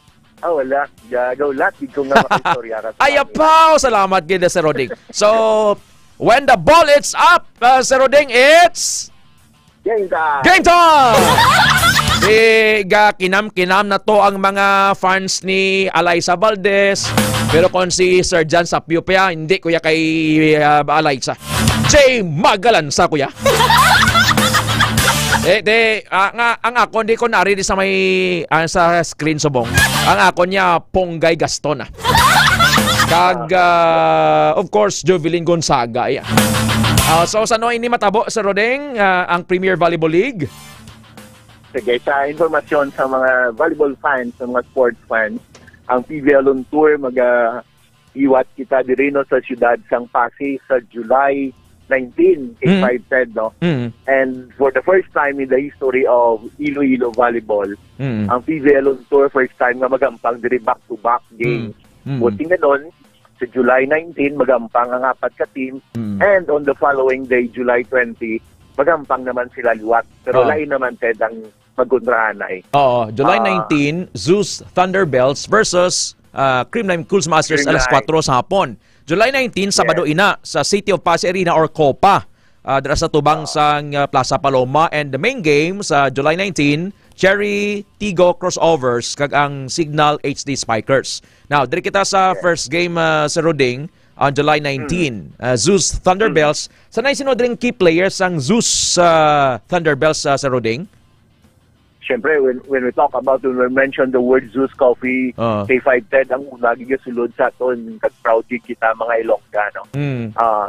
Wala. Gagaw lahat. Di ko nga makistorya ka. Ay, apaw! Salamat, gila, Sir Roding. So, when the ball is up, Sir Roding, it's... Game time! Game time! Kinam-kinam na to ang mga fans ni Alyssa Valdez. Pero kung si Sir Jan Sapio pa, hindi kuya kay Alyssa. Jay Magalansa kuya. Ang ako, hindi ko narinig sa may sa screen subong. Ang ako niya, Ponggay Gaston. Kag, of course, Jovelyn Gonzaga. Yeah. So, sa ini matabo sa Rodeng, ang Premier Volleyball League? Sige, sa informasyon sa mga volleyball fans, sa mga sports fans, ang PVL on Tour mag-iwat kita dirino sa siyudad sang Pasig sa July 19, K5 TED, no? And for the first time in the history of Iloilo Volleyball, ang PVL on Tour first time nga magampang diri back-to-back games. Buting na nun, sa July 19, magampang ang 4 ka team, and on the following day, July 20, magampang naman sila liwat. Pero lain naman TED ang magkundrahan ay. Oo, July 19, Zeus Thunderbells versus Creamline Cools Masters alas 4 sa hapon. July 19, Sabado ina sa City of Pasig Arena or Copa. Dara sa tubang sa Plaza Paloma. And the main game sa July 19, Cherry Tigo Crossovers kag ang Signal HD Spikers. Now, diri kita sa first game sa Roding on July 19. Zeus Thunderbells. Sanay sino dring key players ang Zeus Thunderbells sa Roding? Siyempre, when we talk about, when we mention the word Zeus Coffee, K5 TED, ang una gigasulod sa aton, kag-proud kita mga Ilongga, no?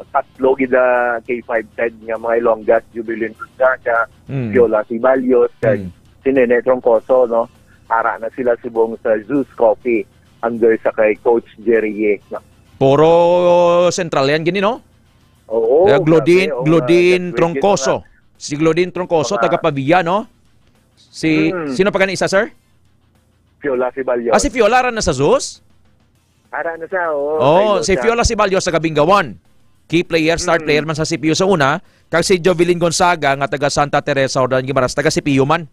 Tatlo gida K5 TED nga mga Ilongga, Jubilin Gonzaga, Viola Sibalios, kag si Nene Troncoso, no? Para na sila subong sa Zeus Coffee under sa kay Coach Jerry Ye, no? Puro central yan, gini, no? Oo. Glodin Troncoso. Si Glodin Troncoso, taga Pavia, no? Sino pa isa, sir? Viola Sibalios. Si Viola ran na sa Zeus? Ara na sa, oo. Si Viola Sibalios sa Kabingawan. Key player, start player man sa CPU sa una. Kag si Jovelyn Gonzaga nga taga Santa Teresa Ordan Guimaras, taga CPU man.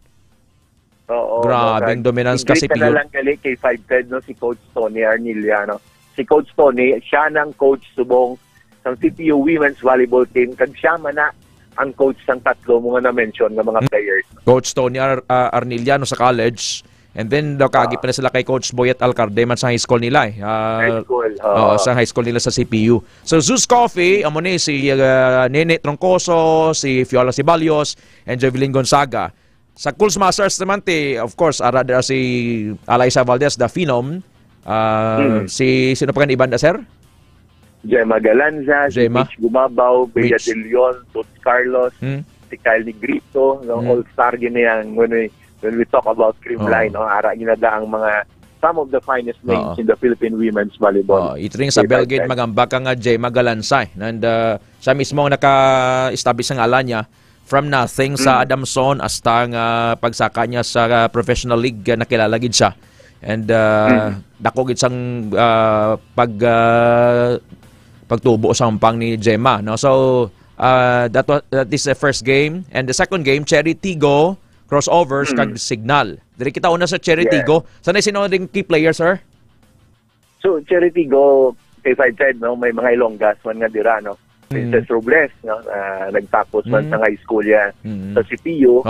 Oo. Grabing dominance ka CPU. Ingrid ka na lang gali kay 5 TED, no? Si Coach Tony Arnilia, no? Si Coach Tony, siya nang coach subong ng CPU Women's Volleyball Team. Kag siya man na ang coach ng tatlo mga na-mention ng mga players. Coach Tony Arniliano sa college. And then, kagi pa na sila kay Coach Boyet Alcarde man sa high school nila. High school. Sa high school nila sa CPU. So, Zeus Coffee, amo ni si Nene Troncoso, si Viola Sibalios, and Jovelyn Gonzaga. Sa Cools Masters naman, of course, si Alyssa Valdez, the Phenom. Sino pa kan ibanda, sir? Gemma Galanza, si Mitch Gumabaw, Bea de Leon, Toots Carlos, si Kyle Negrito, all-star ginayang when we talk about Creamline, ara ginada ang mga some of the finest names in the Philippine women's volleyball. Itring sa Belgrade, magambak ang Gemma Galanza. And siya mismo naka-establish ang ala niya from nothing sa Adamson hasta ang pagsaka niya sa professional league na kilalagid siya. And dako gid sang pagtubo sa umpang ni Gemma, no? So that is the first game, and the second game Cherry Tigo Crossovers kag Signal. Diri kita una sa Cherry Tigo. Sanay sino ding key player, sir? So Cherry Tigo K5 TED, no, may mga Ilonggas man nga dira, no. Princess Robles, no, nagtapos man sa high school yan sa CPU.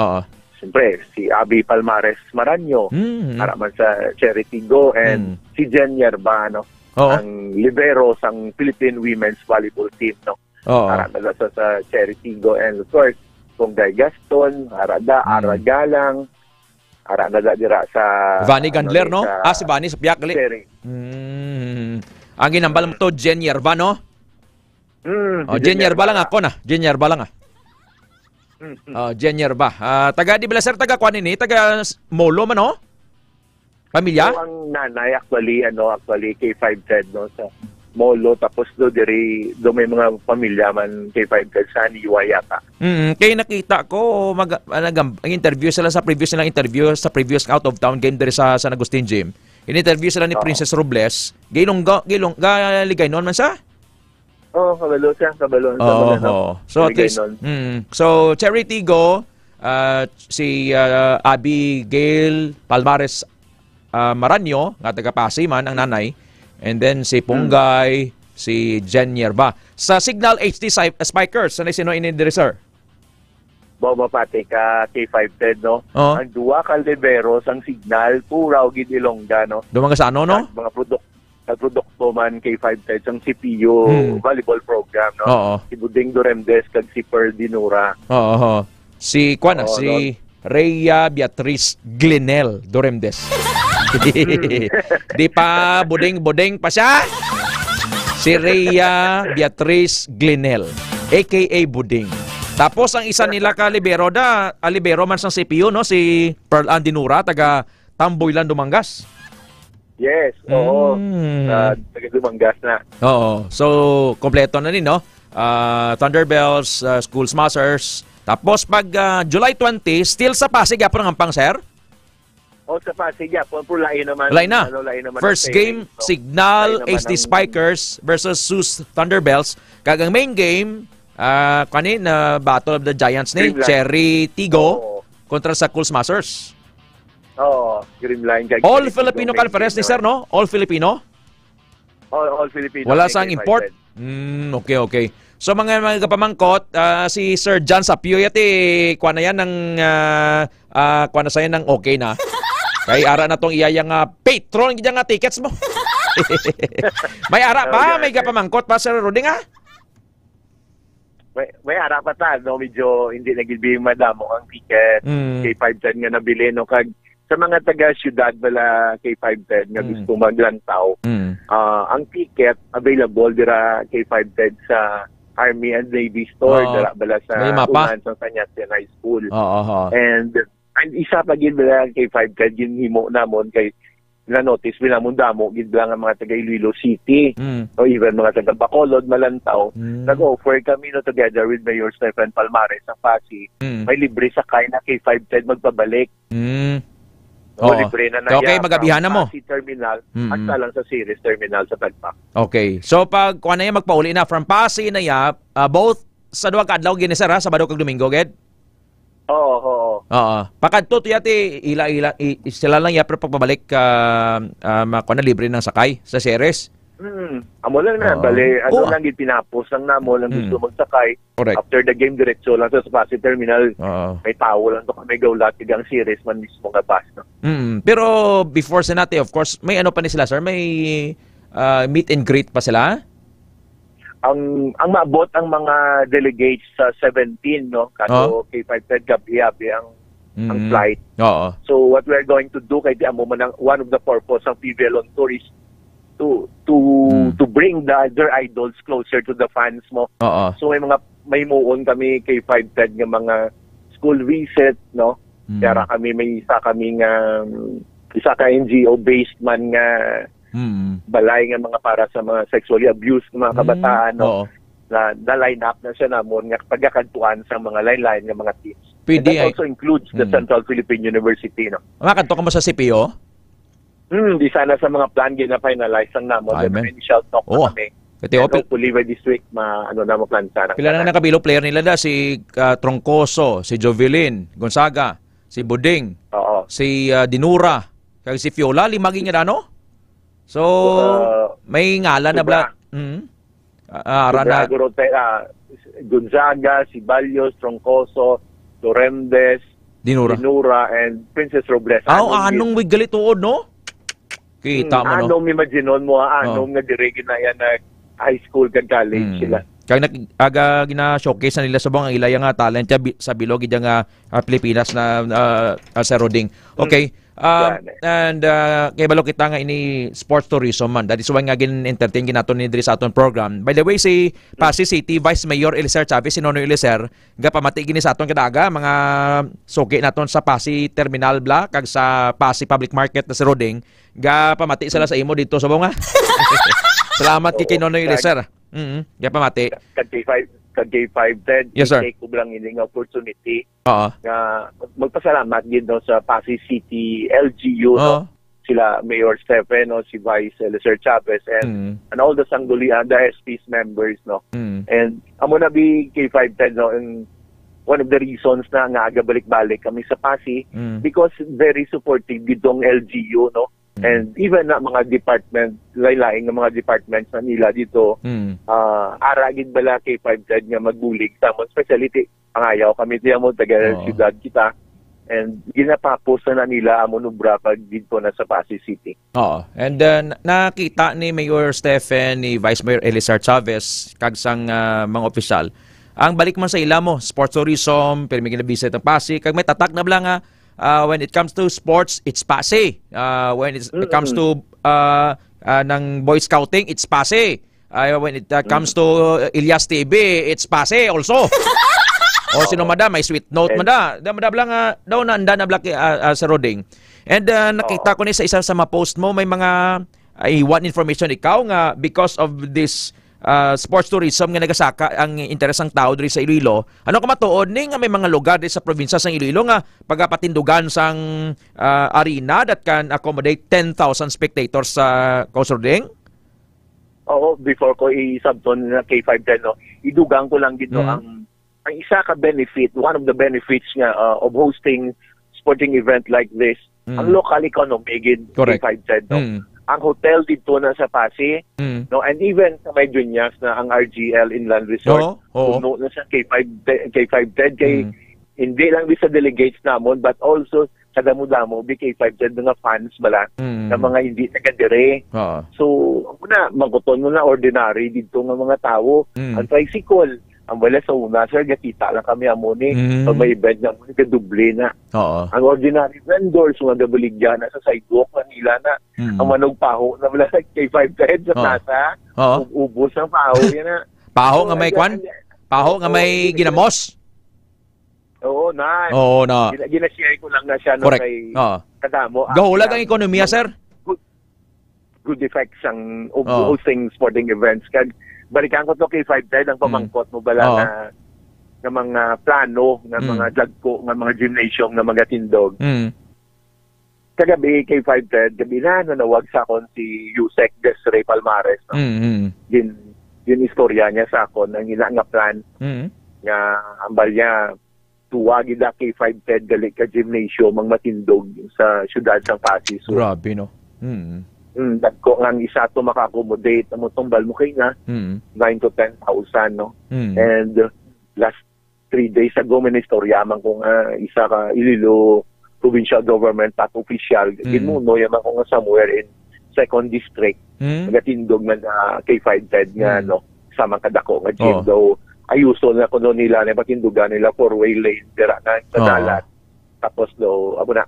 Siyempre, si Abby Palmares Maranyo, para man sa Cherry Tigo, and si Jen Yerba, no, ang libero sang Philippine Women's Volleyball Team, no. Para na sa Cherry Tigo, and of course, Ponggay Gaston, Arada, Aragalang, Arada dira sa Vani Gandler, no? Si Vani sa Piak gali. Ang ginambal mo to, Jen Yerba, no? Jen Yerba lang ako na. Jen Yerba lang Jen Yerba. Taga di bala sir, taga kuan ini, taga Molo man, no? Pamilya? So, ang nanay actually K5 TED, no, sa Molo, tapos do may mga pamilya man K5 TED sa Niwa yata. Kaya nakita ko ang interview sila sa previous nilang interview sa previous out of town game diri sa San Agustin Gym. In-interview sila ni Princess Robles. Gilong ligay noon man sa? Kabalo siya, kabalo. So at least so Cherry Tigo, si Abigail Palmares Maranyo, nga taga Pasay man ang nanay, and then si Ponggay, si Jen Yerba. Sa Signal HD Spikers, sanay sino ini-diri, sir? Mapati ka K510 no. Ang duwa ka liberos ang signal puraw gid Ilongga no. Dumangas ano no? Mga produkto man K510 ang CPU volleyball program no. Si Buding Doremdes kag si Pearl Dinura. Oo. Si si Rhea Beatriz Glenel Doremdes. Di pa buding pa siya. Si Rhea Beatriz Glenel aka Buding. Tapos ang isa nila ka libero libero man sa CPU no, si Pearl Andinura taga Tamboylan Dumangas. Yes, oo. Taga Dumangas na. Oo. So kompleto na din no. Thunderbells, School Smashers. Tapos pag July 20, still sa Pasig yapon ang ampang sir? Sa Pasig yapon puro lain naman. Lain na. First game Signal HD Spikers versus SUS Thunderbells. Kagang main game kanin Battle of the Giants ni Cherry Tigo kontra sa Cool Smashers. Dreamline. All Filipino conference ni sir no? All Filipino? All Filipino. Wala sang import? Okay. So mga kapamangkot, si Sir John Sapio yati kuha na yan ng kuha na sa'yo ng okay na. Kay ara na tong iyayang patron gidya nga tickets mo. May ara pa, may kapamangkot pa Sir Roding May arapat no, medyo hindi nagilbi madamo ang ticket K510 nga nabili no kag sa mga taga syudad bala K510 nga gusto maglantaw. Ang ticket available dira K510 sa Army and Navy store dira bala sa unan sa Tanyatian High School. And isa pa gid bala K510 ginhimo namon kay na-notice binamon damo gid lang ang mga taga Iloilo City o even mga taga Bacolod, Malantaw nag-offer kami no together with Mayor Stephen Palmares sa Pasig may libre sakay na K510 magpabalik libre na okay magabihan na mo Pasig Terminal at lang sa Ceres Terminal sa Tagpak. Okay, so pag kuha na yan magpauli na from Pasig na ya both sa duha ka adlaw gini sir Sabado kag Domingo gid? Oo. Pakadto yati sila lang ya pero pagbabalik makuha na libre ng sakay sa Ceres. Amo lang na bali lang gid pinapos ang namo lang gusto magsakay. Correct. After the game diretso lang sa Pasig Terminal. May tao lang to kami gawlat tigang Ceres man mismo nga bus no. Pero before Senate of course may ano pa ni sila sir, may meet and greet pa sila? Ang maabot ang mga delegates sa 17 no kaso K510 gabi ang flight. So what we're going to do kay di amo man one of the purpose ng PBL on Tour is to bring their idols closer to the fans mo. So may muon kami K510 nga mga school visit no. Kaya kami may isa ka NGO based man nga balay nga mga para sa mga sexually abused ng mga kabataan no na line up na siya namon nga pagkakantuan sa mga line nga mga teams. And that also includes the Central Philippine University no. Makanto ka mo sa CPO? Di sana sa mga plan gina-finalize ang namon the initial talk kami. Hopefully by this week ano na mo plan sana. Pila na nakabilo player nila si Troncoso, si Jovelyn Gonzaga, si Buding, si Dinura, kag si Fiola limagi nga no? So, may ngalan na bla. Gonzaga, si Balyos, Troncoso, Doremdes, Dinura, and Princess Robles. Anong wig galit tuod, no? Kita mo, no? Anong imaginon mo, anong nga dirigin na yan na high school kag college sila. Kag aga gina-showcase na nila subong ang ilaya nga talent sa bilog gid nga Pilipinas na sa Roding. Okay. And kay balo kita nga ini sports tourism man. That is why nga gin-entertain ginaton ni diri sa aton program. By the way, si Pasig City Vice Mayor Elicer Chavez, si Nonoy Elicer, ga pamati gini sa aton kadaga mga suki naton sa Pasig Terminal Bla kag sa Pasig Public Market na sa Roding, ga pamati sila sa imo dito subong nga. Salamat kay Nonoy Elicer. Ga pamati. Kag K510, yes, sir. Take ko lang ining opportunity nga magpasalamat din no, sa Pasig City LGU no? Sila Mayor Stephen no, si Vice Elicer Chavez and all the Sangguniang, the SP's members no. And amo na bi K510 no, and one of the reasons na nga balik-balik kami sa Pasig because very supportive gitong LGU no. And even na mga department, lain-laing ng mga departments na nila dito, aragid bala K510 nga magbulig. Tamon, especially pangayaw kami tiya mo taga siyudad kita. And ginapapos na nila amo nubra pag dito na sa Pasig City. Oo. And then nakita ni Mayor Stephen, ni Vice Mayor Elizar Chavez, kagsang mga opisyal, ang balik man sa ila mo, sports tourism, pero may ginabisit ang Pasig, kag may tatak na bala nga, when it comes to sports, it's Pasig. When it comes to ng Boy Scouting, it's Pasig. When it comes to Ilyas TV, it's Pasig also. O sino mada, may sweet note mada. Mada lang daw na anda na black sa Roding. And nakita ko ni sa isa sa mga post mo, may mga one information ikaw nga because of this sports tourism nga nagasaka ang interes ng tao diri sa Iloilo. Ano ka matuod ni nga may mga lugar diri sa probinsya sa Iloilo nga pagapatindugan sang arena that can accommodate 10,000 spectators sa Roding? Oo, before ko i-subton na K510, no, idugang ko lang dito ang isa ka benefit, one of the benefits nga of hosting sporting event like this, ang local economy gid K510, no. Ang hotel dito na sa Pasig, no, and even sa may Dunyas na ang RGL Inland Resort, puno na sa K510 kay hindi lang bisa delegates namon but also sa damo-damo K510 mga fans bala na mga hindi taga-dire. So, una maguton mo na ordinary dito nga mga tao, ang tricycle ang wala sa una, sir, gatita lang kami amoni. Pag may event na amoni, kaduble na. Ang ordinary vendors, mga gabaligya na sa sidewalk, Manila na. Ang manog paho na wala sa K510 sa nasa. Ubos ng paho, yan na. Paho nga may kwan? Paho nga may ginamos? Oo, na. Oo, na. Ginashare ko lang na siya no, kay kadamo. Gahulag ang ekonomiya, sir? Good effects ang hosting sporting events. Balikan ko to K510 ang pamangkot mo bala na mga plano, na mga jagko, ng mga gymnasium, na mga tindog. Kagabi K510, gabi na nanawag sa akon si Yusek Desiree Palmares. No? Yun istorya niya sa akon, ang ina nga plan nga ambal niya tuwagi da K510 gali ka gymnasium ang matindog sa syudad sang Pasig. So, grabe, no? Dagko nga isa to maka-accommodate ang tumbal mo kay nga 9 to 10,000, no? And last 3 days ago ministoryaman ko nga isa ka Iloilo provincial government top official ginuno yaman ko nga somewhere in 2nd district nagatindog man K510 nga no sama kadako nga gym daw ayuso na kuno nila na patindugan nila 4-way lane dira na sa dalat. Tapos daw abo na.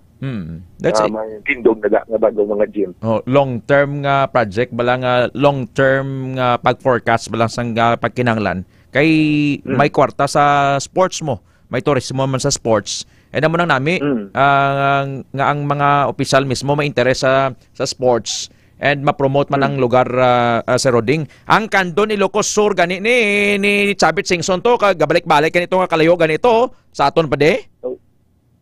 That's it. Tindog na nga bagong mga gym. Long-term nga project bala nga long-term nga pag-forecast bala sang pagkinahanglan kay may kwarta sa sports mo. May tourism man sa sports. And amo nang nami nga ang mga opisyal mismo may interes sa sports and ma-promote man ang lugar sa Roding. Ang Kandon Ilocos Sur gani ni Chabit Singson to kagabalik-balik kanito nga kalayo ganito sa aton pa de.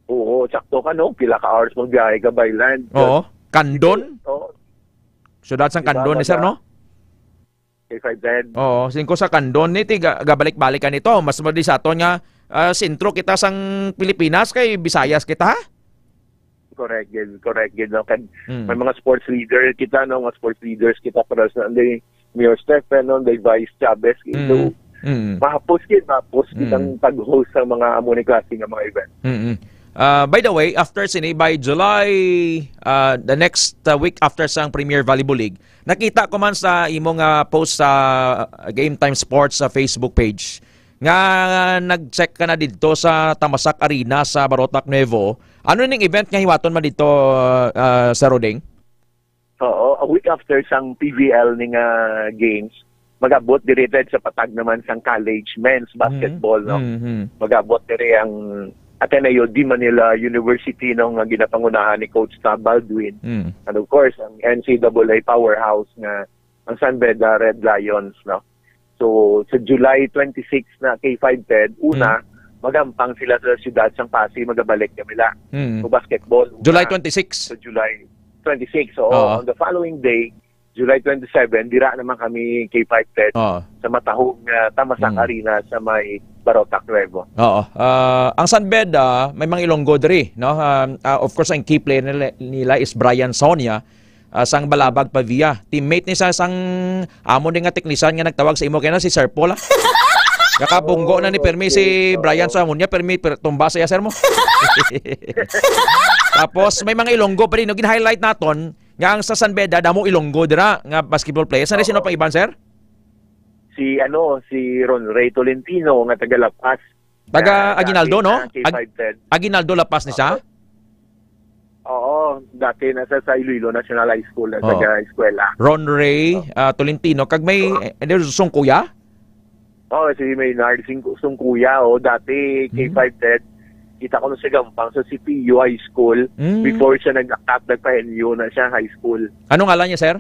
Oo, sakto ka no, pila ka hours mong biyahe ka by land. Oo, Kandon? Oo. Siyudad sang Kandon ni sir, no? K510. Oo, singko sa Kandon ni gabalik-balik ka nito. Mas madi sa aton nga sentro kita sang Pilipinas kay Visayas kita ha? Correct, no? May mga sports leader kita, no? Mga sports leaders kita para sa Mayor Stephen, no? The Vice Chavez, ito. Mahapos kitang pag-host sa mga amuni klase ng mga event. By the way, after sini by July, the next week after sang Premier Volleyball League, nakita ko man sa imong post sa Game Time Sports sa Facebook page nga nag-check ka na dito sa Tamasak Arena sa Barotac Nuevo. Ano ning event nga hiwaton man dito sa Roding? Oo, a week after sang PVL ning games, magabot directed sa patag naman sang college men's basketball, no? Magabot dire ang Ateneo de Manila University nung ginapangunahan ni Coach Tab Baldwin. And of course, ang NCAA powerhouse nga ang San Beda Red Lions, no? So, sa July 26 na K510, magampang sila sa siyudad sang Pasig, magabalik kamila. So, basketball. July 26? So, July 26. So, on the following day, July 27, dira naman kami K510 sa matahog na Tamasak Arena sa may Barotac Nuevo. Ang San Beda, may mga Ilonggo diri, no? Of course, ang key player nila is Brian Sonia, sang Balabag Pavia. Teammate ni sa sang amo din nga teknisan nga nagtawag sa imo kaya si Sir Paul. Kakabunggo na ni permi si Brian sa amunya, permi tumba sa sir mo. Tapos may mga Ilonggo pa rin no gin-highlight naton nga ang sa San Beda damo Ilonggo dira nga basketball players. Ano sino pang iban sir? Si Ron Ray Tolentino nga taga La Paz. Taga Aguinaldo no? K510. Aguinaldo La Paz ni siya? Oo, dati nasa sa Iloilo National High School taga eskwela. Ron Ray Tolentino kag may Sungkuya? Si Maynard Sungkuya dati K510. Kita ko na siya gampang sa CPU High School before siya nagpa-NU na siya high school. Anong ngalan niya, sir?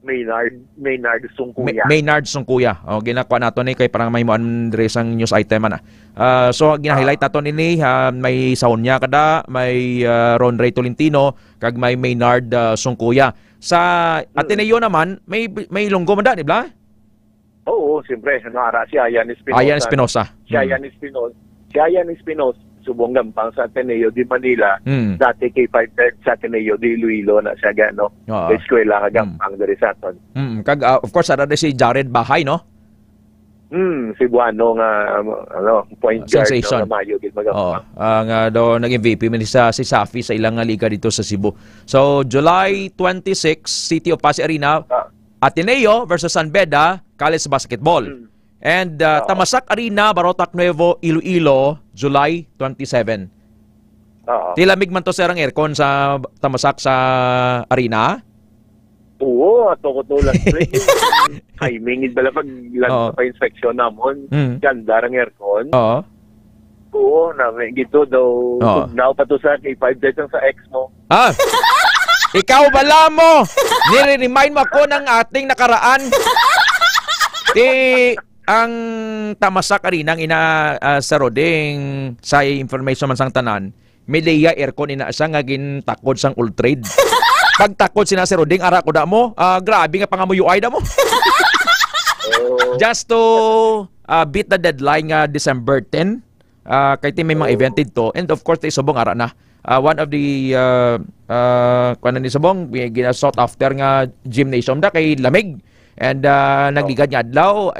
Maynard Sungkuya. Maynard Sungkuya. Ginakuha nato ni kay parang may muan dre sang news item ana. So gina-highlight nato ni may Saunya kada, may Ron Ray Tolentino kag may Maynard Sungkuya. Sa Ateneo naman may Ilonggo man da, di ba? Oo, siyempre. Si Ayan Espinosa. Ayan Espinosa. Si Ayan Espinosa. Subong gampang sa Ateneo di Manila. Dati K510 sa Ateneo di Iloilo na siya gano. Eskwela ka gampang dari sa aton. Kag of course ara si Jared Bahay no? Cebuano nga point guard sensation. No, Mayo gid magampang. Nga do nag-MVP man si Safi sa ilang liga dito sa Cebu. So July 26, City of Pasig Arena, Ateneo versus San Beda College Basketball. And Tamasak Arena, Barotac Nuevo, Iloilo, July 27. Tilamig man to sir ang aircon sa Tamasak sa arena? Oo, ato ko to lang. Timing, bala pag pa inspection namon, ganda ang aircon. Oo, namin gito daw. Tugnaw pa to sa K510 sa ex mo. Ikaw bala mo! Nire-remind mo ako ng ating nakaraan. Ang Tamasak Arena ang sa Roding sa information man sang tanan, may leya aircon ina siya nga gintakod sang ultrade. Pagtakod sina si Roding ara ko da mo, grabe nga pangamoy UI da mo. Just to beat the deadline nga December 10, kay may mga event dito, and of course subong ara na. One of the kuan ni subong ginasought after nga gymnasium da kay lamig. And nagligad niya adlaw,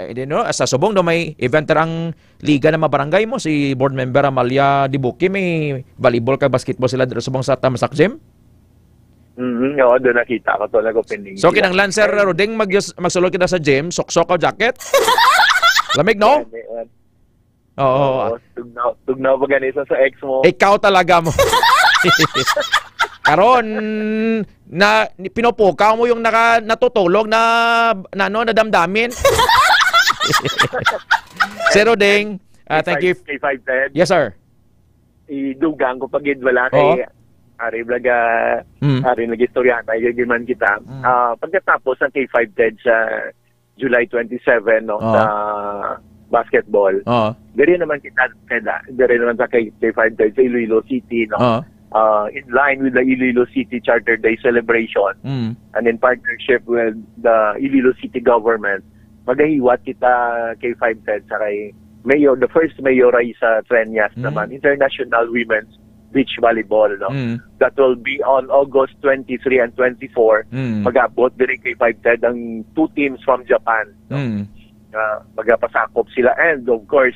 sa subong do may event ang liga ng mga barangay mo, si board member Amalia Dibuki, may volleyball kay basketball sila dito subong sa Tamasak Gym. Oo, doon nakita ko to nag-opening. So kinanglan sir Roding magsulod kita sa gym, sok-sok o jacket. Lamig no? Oo. Tugnaw pa ganisa sa ex mo. Ikaw talaga mo. Karon na pinopokaw mo yung natutulog na nadamdamin. Sir Roding, thank you. K510. Yes, sir. Idugang ko pag wala kay Ari Blaga, Ari nag-istorya tayo man kita. Pagkatapos ng K510 sa July 27 sa basketball. Dari naman kita dari naman sa K510 sa Iloilo City in line with the Iloilo City Charter Day celebration and in partnership with the Iloilo City government, magahiwat kita K510 sa kay Mayor, the first Mayor ay sa Trenyas naman, International Women's Beach Volleyball. That will be on August 23 and 24. Mag-abot din K510 ang two teams from Japan. Magapasakop sila and of course,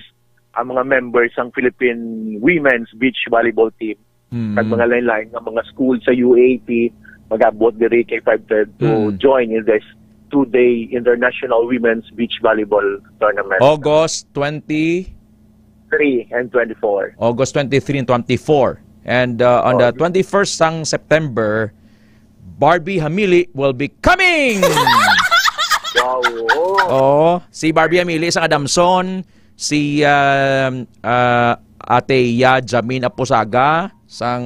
ang mga members ng Philippine Women's Beach Volleyball team at mga line-line ng mga school sa UAP mag-abot diri K510 to join in this 2-day International Women's Beach Volleyball Tournament. August 23 and 24. August 23 and 24. And on the 21st ng September, Barbie Hamili will be coming! Wow! Si Barbie Hamili, isang Adamson, si Ate Jamin Aposaga, sang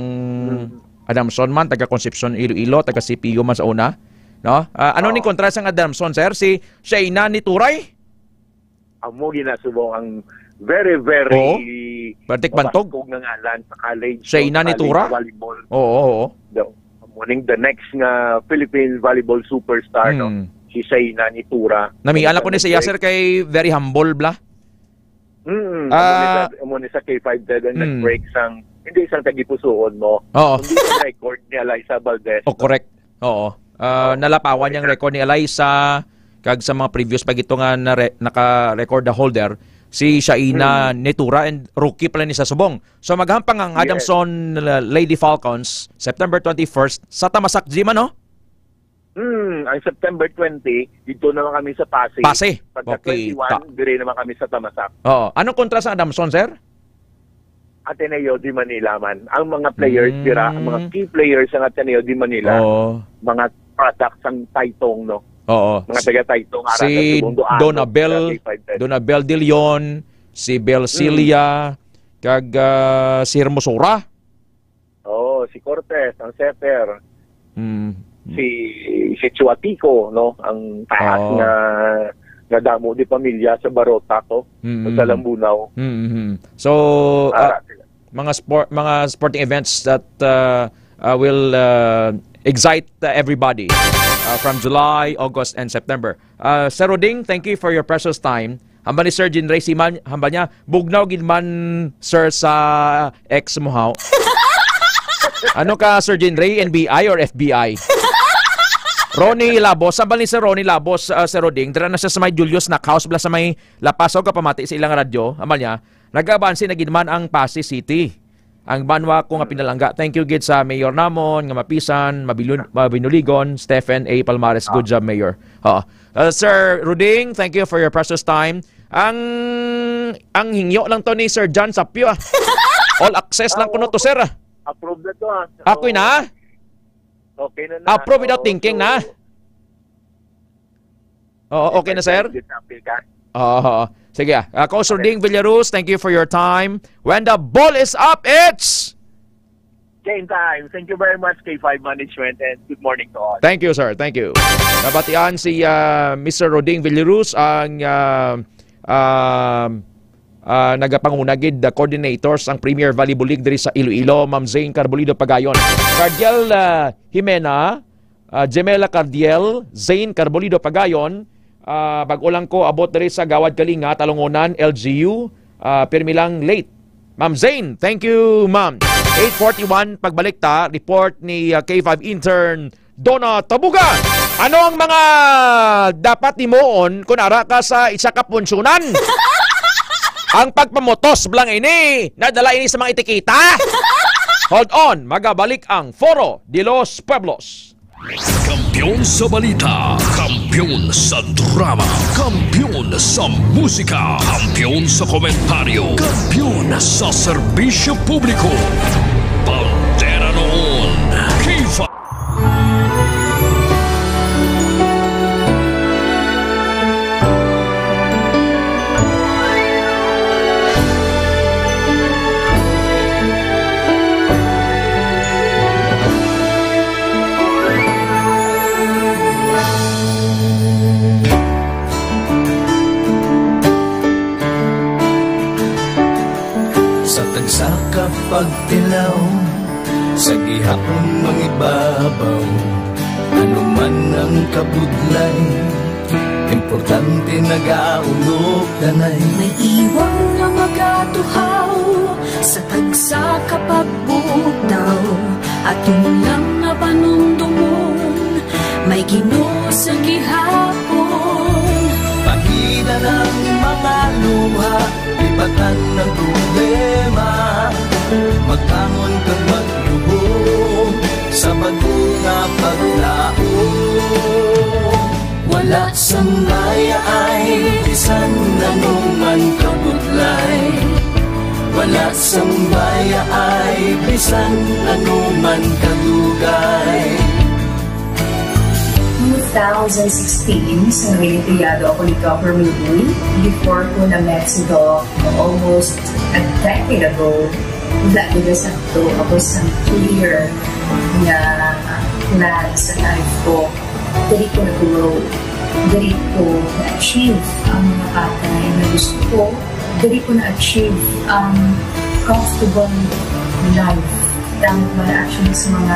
Adamson man, taga Concepcion Iloilo, taga CPU man sa una. No? Ano ni kontra sang Adamson, sir? Si Shaina ni Turay? Amo ginasubong ang very Bantik-bantog ng ngalan sa college. Shaina ni Tura? Oo. The next nga Philippine volleyball superstar, si Shaina ni Tura. Namiala ko ni siya, sir, kay very humble bla. Amo ni sa K510 and nag-break sang hindi isang tagipusoon mo. Hindi sa record ni Eliza Valdez. Correct. Oo. Nalapawan yung record ni Eliza kag sa mga previous pag ito nga naka-record the holder. si Shaina Netura, and rookie pala ni sa Subong. So maghampang ang Adamson Lady Falcons September 21st sa Tamasak Gym, ano? Ang September 20, dito naman kami sa Pasig. Pasig. Pagka Okay. 21, dire naman kami sa Tamasak. Oo. Anong kontra sa Adamson, sir? Ateneo de Manila man. Ang mga players dira, ang mga key players ng Ateneo de Manila, mga products ang Taytong, no? Oo. Mga taga-Taytong. Si Donabel De Leon, si Bel Cilia, kag si Hermosura. Oo, si Cortez, ang setter. Si Chuatico, no? Ang taas nga damo di pamilya sa Barota ko, sa Lambunaw. So mga sporting events that will excite everybody from July, August, and September. Sir Roding, thank you for your precious time. Hamba ni Sir Jean Ray Siman, hamba niya, bugnaw gidman, sir, sa ex mo. Ano ka, Sir Jean Ray, NBI or FBI? Ronnie Labos, hamba ni Sir Ronnie Labos, Sir Roding, dira na siya sa may Julius na house bla sa may Lapaso, kapamati sa ilang radyo, hamba niya, nag-abansi na gidman ang Pasig City. Ang banwa ko nga pinalangga. Thank you gid sa Mayor namon, nga Mapisan, Mabinuligon, Stephen A. Palmares. Good job, Mayor. Sir Ruding, thank you for your precious time. Ang hingyo lang to ni Sir John Sapio. All access lang kuno to, sir. Approve na to, ha? Ako'y na? Okay na. Approve without thinking na? Oo, okay na, sir? Sige. Coach Roding Villaruz, thank you for your time. When the ball is up, it's... Game time. Thank you very much, K5 Management, and good morning to all. Thank you, sir. Thank you. Nabatian si Mr. Roding Villaruz, ang nagapangunagid coordinators ang Premier Volleyball League diri sa Iloilo, Ma'am Zane Carbolido Pagayon. Cardiel Jimena, Gemela Cardiel, Zane Carbolido Pagayon, bago lang ko abot diri sa Gawad Kalinga, Talungonan, LGU, pirmi lang late. Ma'am Zane, thank you, ma'am. 8:41 pagbalik ta, report ni K5 intern Donna Tabuga. Ano ang mga dapat timuon kung ara ka sa isa ka punsyonan? Ang pagpamotos blang ini, nadala ini sa mga etiketa. Hold on, magabalik ang Foro de los Pueblos. Kampiyon sa balita, kampiyon sa drama, kampiyon sa musika, kampiyon sa komentaryo, kampiyon sa serbisyo publiko. Pantera noon, K5. Sa kapagtilaw, sa gihapon mangibabaw, ano man ang kabudlay, importante nagaulog danay. May iwang nga magatuhaw, sa tagsa kapagbutaw, at yung lang nga panumdumon, may Ginoo sa gihapon. Pahida ng mga luha, lipatan ng problema, magtangon kang maglubog sa bagunga paglaong. Wala sang maya ay bisan nanuman kabudlay, wala sang maya ay bisan nanuman kadugay. 2016, sa Olimpiyado ako ni Dr. Miguel. Before ko na-met si Doc, almost a decade ago, dahil sa ito, ako sa clear na plan sa life ko. Dali ko na-grow. Dali ko na-achieve ang mga patay na gusto ko. Dali ko na-achieve ang comfortable life. Dahil ko na-achieve sa mga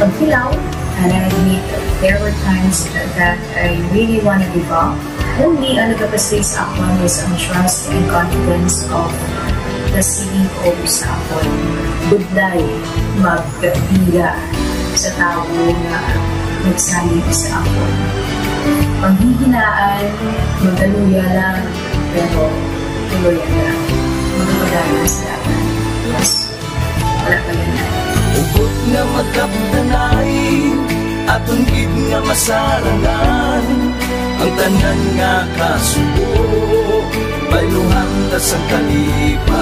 pagkilaw. And I admit there were times that I really want to give up. Only ang nagkapasay sa ako is ang trust and confidence of the CEO sa ako. Budlay magpila sa tao na nagsalit sa ako. Panghihinaan, magaluya lang, pero tuloy na magpapadayon sa laban. Yes, wala pa yun na. Ubot nga magkapdanay, atong gid nga masarangan, ang tanan nga kasubo, bayluhan ta sa kalipay.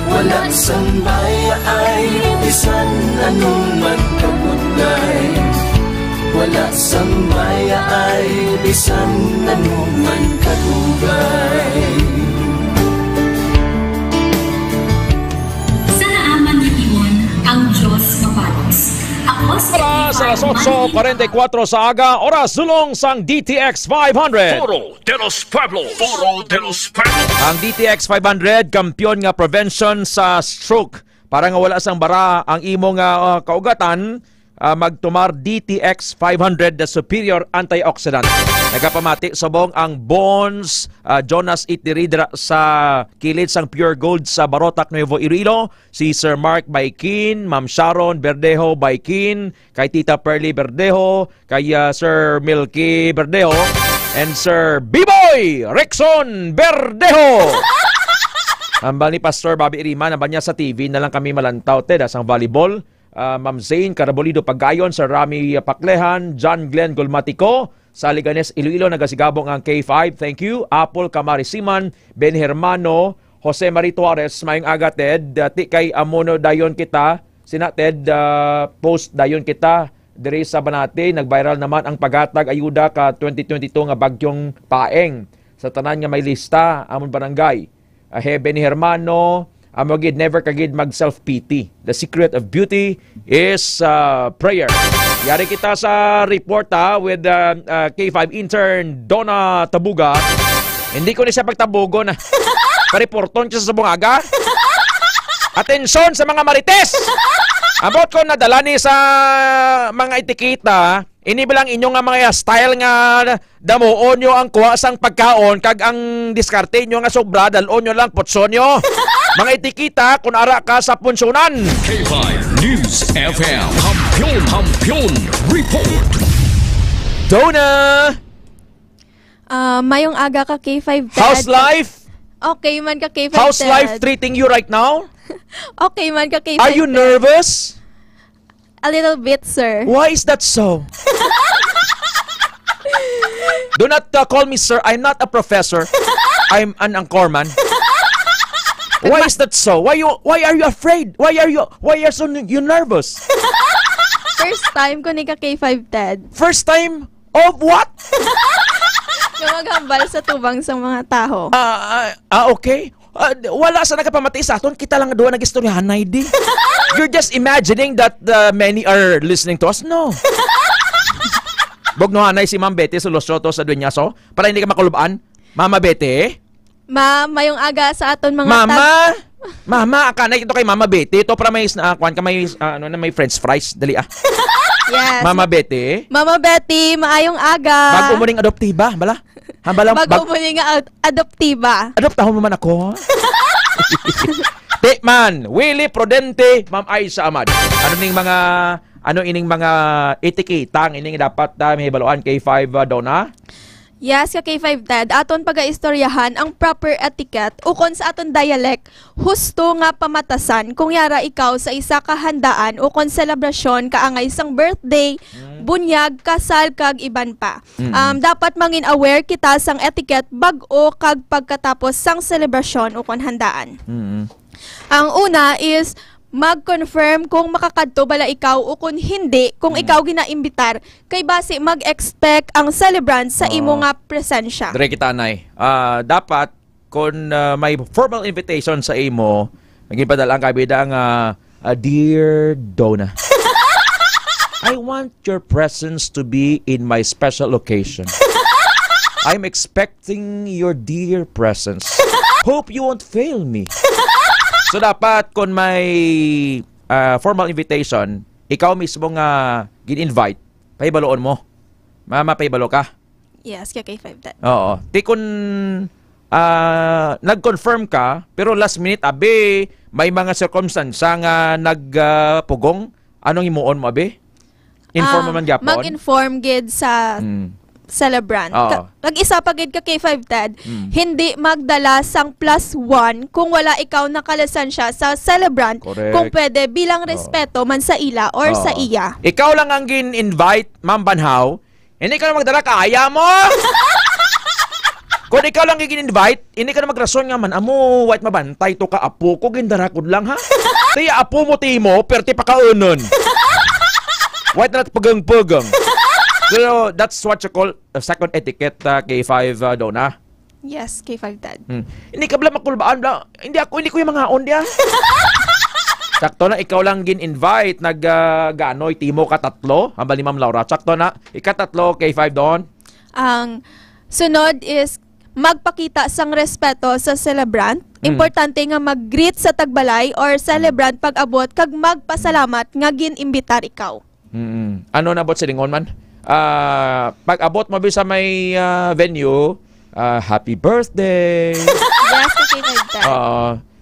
Wala sang baya ay bisan anong man kabudlay. Wala sang baya ay bisan anong man kadugay. Sa naaman ni Iwan, ang Diyos mapalos. Ako si Oras alas 8:44 sa aga, oras sulong sang DTX 500. Foro de los Pueblos. Foro de los Pueblos. Ang DTX 500, kampiyon nga prevention sa stroke. Para nga wala sang bara ang imong kaugatan, magtumar DTX 500, the superior antioxidant. Nagapamati subong ang Bones Jonas Itiridra sa kilid sang Pure Gold sa Barotac, Nuevo Iloilo, si Sir Mark Baikin, Ma'am Sharon Berdejo Baikin, kay Tita Pearly Berdejo, kay Sir Milky Berdejo, and Sir B-Boy Rexon Berdejo. Ang ni Pastor Bobby Irima na ba niya sa TV na lang kami malantaw sang volleyball. Ma'am Zane Carabolido Pagayon, Sir Rami Paklehan, John Glenn Gulmatico, sa Liganes Iloilo nagasigabong ang K5. Thank you. Apple Camarisiman, Ben Hermano, Jose Marie Tuarez, mayong aga Ted, ti kay amono dayon kita, sina Ted post dayon kita diri sa Banate, nag-viral naman ang paghatag ayuda ka 2022 nga bagyong Paeng sa tanan nga may lista amon barangay. Ben Hermano, amogid never kagid mag self-pity. The secret of beauty is prayer. Yari kita sa report with K5 intern Donna Tabuga. Hindi ko ni siya pagtabugo na. Pareporton siya sa bungaga. Atensyon sa mga marites! Abot ko nadala ni sa mga etiketa. Inibilang inyo nga mga style nga damuon nyo ang kuha sang pagkaon kag ang diskarte nyo nga sobra dalon nyo lang potson nyo. Mga etiketa kung ara ka sa punsunan. K5 News FM Kampiyon Report. Donna! Mayong aga ka K5 Dad. How's life? Okay man ka K5 How's Dad. life treating you right now? Okay man ka K5 Are you Dad. nervous? A little bit, sir. Why is that so? Do not call me sir. I'm not a professor. I'm an anchorman. Why is that so? Why are you afraid? Why are you nervous? First time ko ni ka K5 Dad. First time of what? Maghambal sa tubang sa mga tao. Okay. Wala sa nagapamati sa aton, kita lang doon nag-istoryahan na hindi. You're just imagining that many are listening to us? No. Bognohanay si Ma'am Betty sa Los Sotos sa Dueñaso para hindi ka makulubaan. Mama Betty? Mayong aga sa aton mga Mama, akanay ito kay Mama Betty. Ito para may may french fries. Dali Yes. Mama Betty? Mama Betty, maayong aga. Bago mo ring adoptiba, bala? Bago mo ring adoptiba. Adoptahon mo man ako. Tikman, Willie Prudente, Ma'am Aisha Ahmad. Ining mga etiketang ining dapat may baluan kay 5 Donna? Yes, ka K5 Dad. Aton pag-aistoryahan ang proper etiquette ukon sa aton dialect. Husto nga pamatasan kung yara ikaw sa isa ka handaan ukon selebrasyon kaangay sang birthday, bunyag, kasal kag iban pa. Dapat mangin aware kita sang etiquette bag-o kag pagkatapos sang selebrasyon ukon handaan. Ang una is mag-confirm kung makakadto bala ikaw o kung hindi, kung ikaw ginaimbitar, kay base mag-expect ang celebrant sa imo nga presensya. Dire kita, Nay. Dapat, kung may formal invitation sa imo, maging kabida ang Dear Donna, I want your presence to be in my special occasion. I'm expecting your dear presence. Hope you won't fail me. So dapat kung may formal invitation, ikaw mismo nga gin-invite, pahibaloon mo. Mama, pahibalo ka? Yes, kaya kay 5 Dad. Oo. Di kung nag-confirm ka, pero last minute, may mga circumstance nga nagpugong, anong imuon mo, Inform mo man gyapon? Mag-inform gid sa celebrant. Oo. Kag-isa pagid ka K5 Ted, hindi magdala sang +1 kung wala ikaw nakalisensya sa celebrant. Correct. Kung pwede bilang respeto man sa ila or sa Oo. iya. Ikaw lang ang gin-invite, Ma'am Banhaw. Hindi ka na magdala, kaya mo! Kung ikaw lang gin-invite, hindi ka na magrason nga man. Amo, white mabantay to ka apo ko, gindarakod lang ha. Tiya apo mo timo, perti pa kaunon. White na pagang-pagang. So, that's what you call second etiquette, K5 Donna. Yes, K5 Ted. Hindi ka bala makulbaan bala. Hindi ko yung mga on diya. Sakto na, ikaw lang gin-invite. Nag-ganoy, timo ka tatlo. Hambal ni Ma'am Laura. Sakto na, ikatatlo, K5 Don. Ang sunod is magpakita sang respeto sa celebrant. Importante nga mag-greet sa tagbalay or celebrant pag abot kag magpasalamat nga gin-imbitar ikaw. Ano na bot sa lingon man? Pag abot mo sa may venue, happy birthday. Yes, K5 Ted.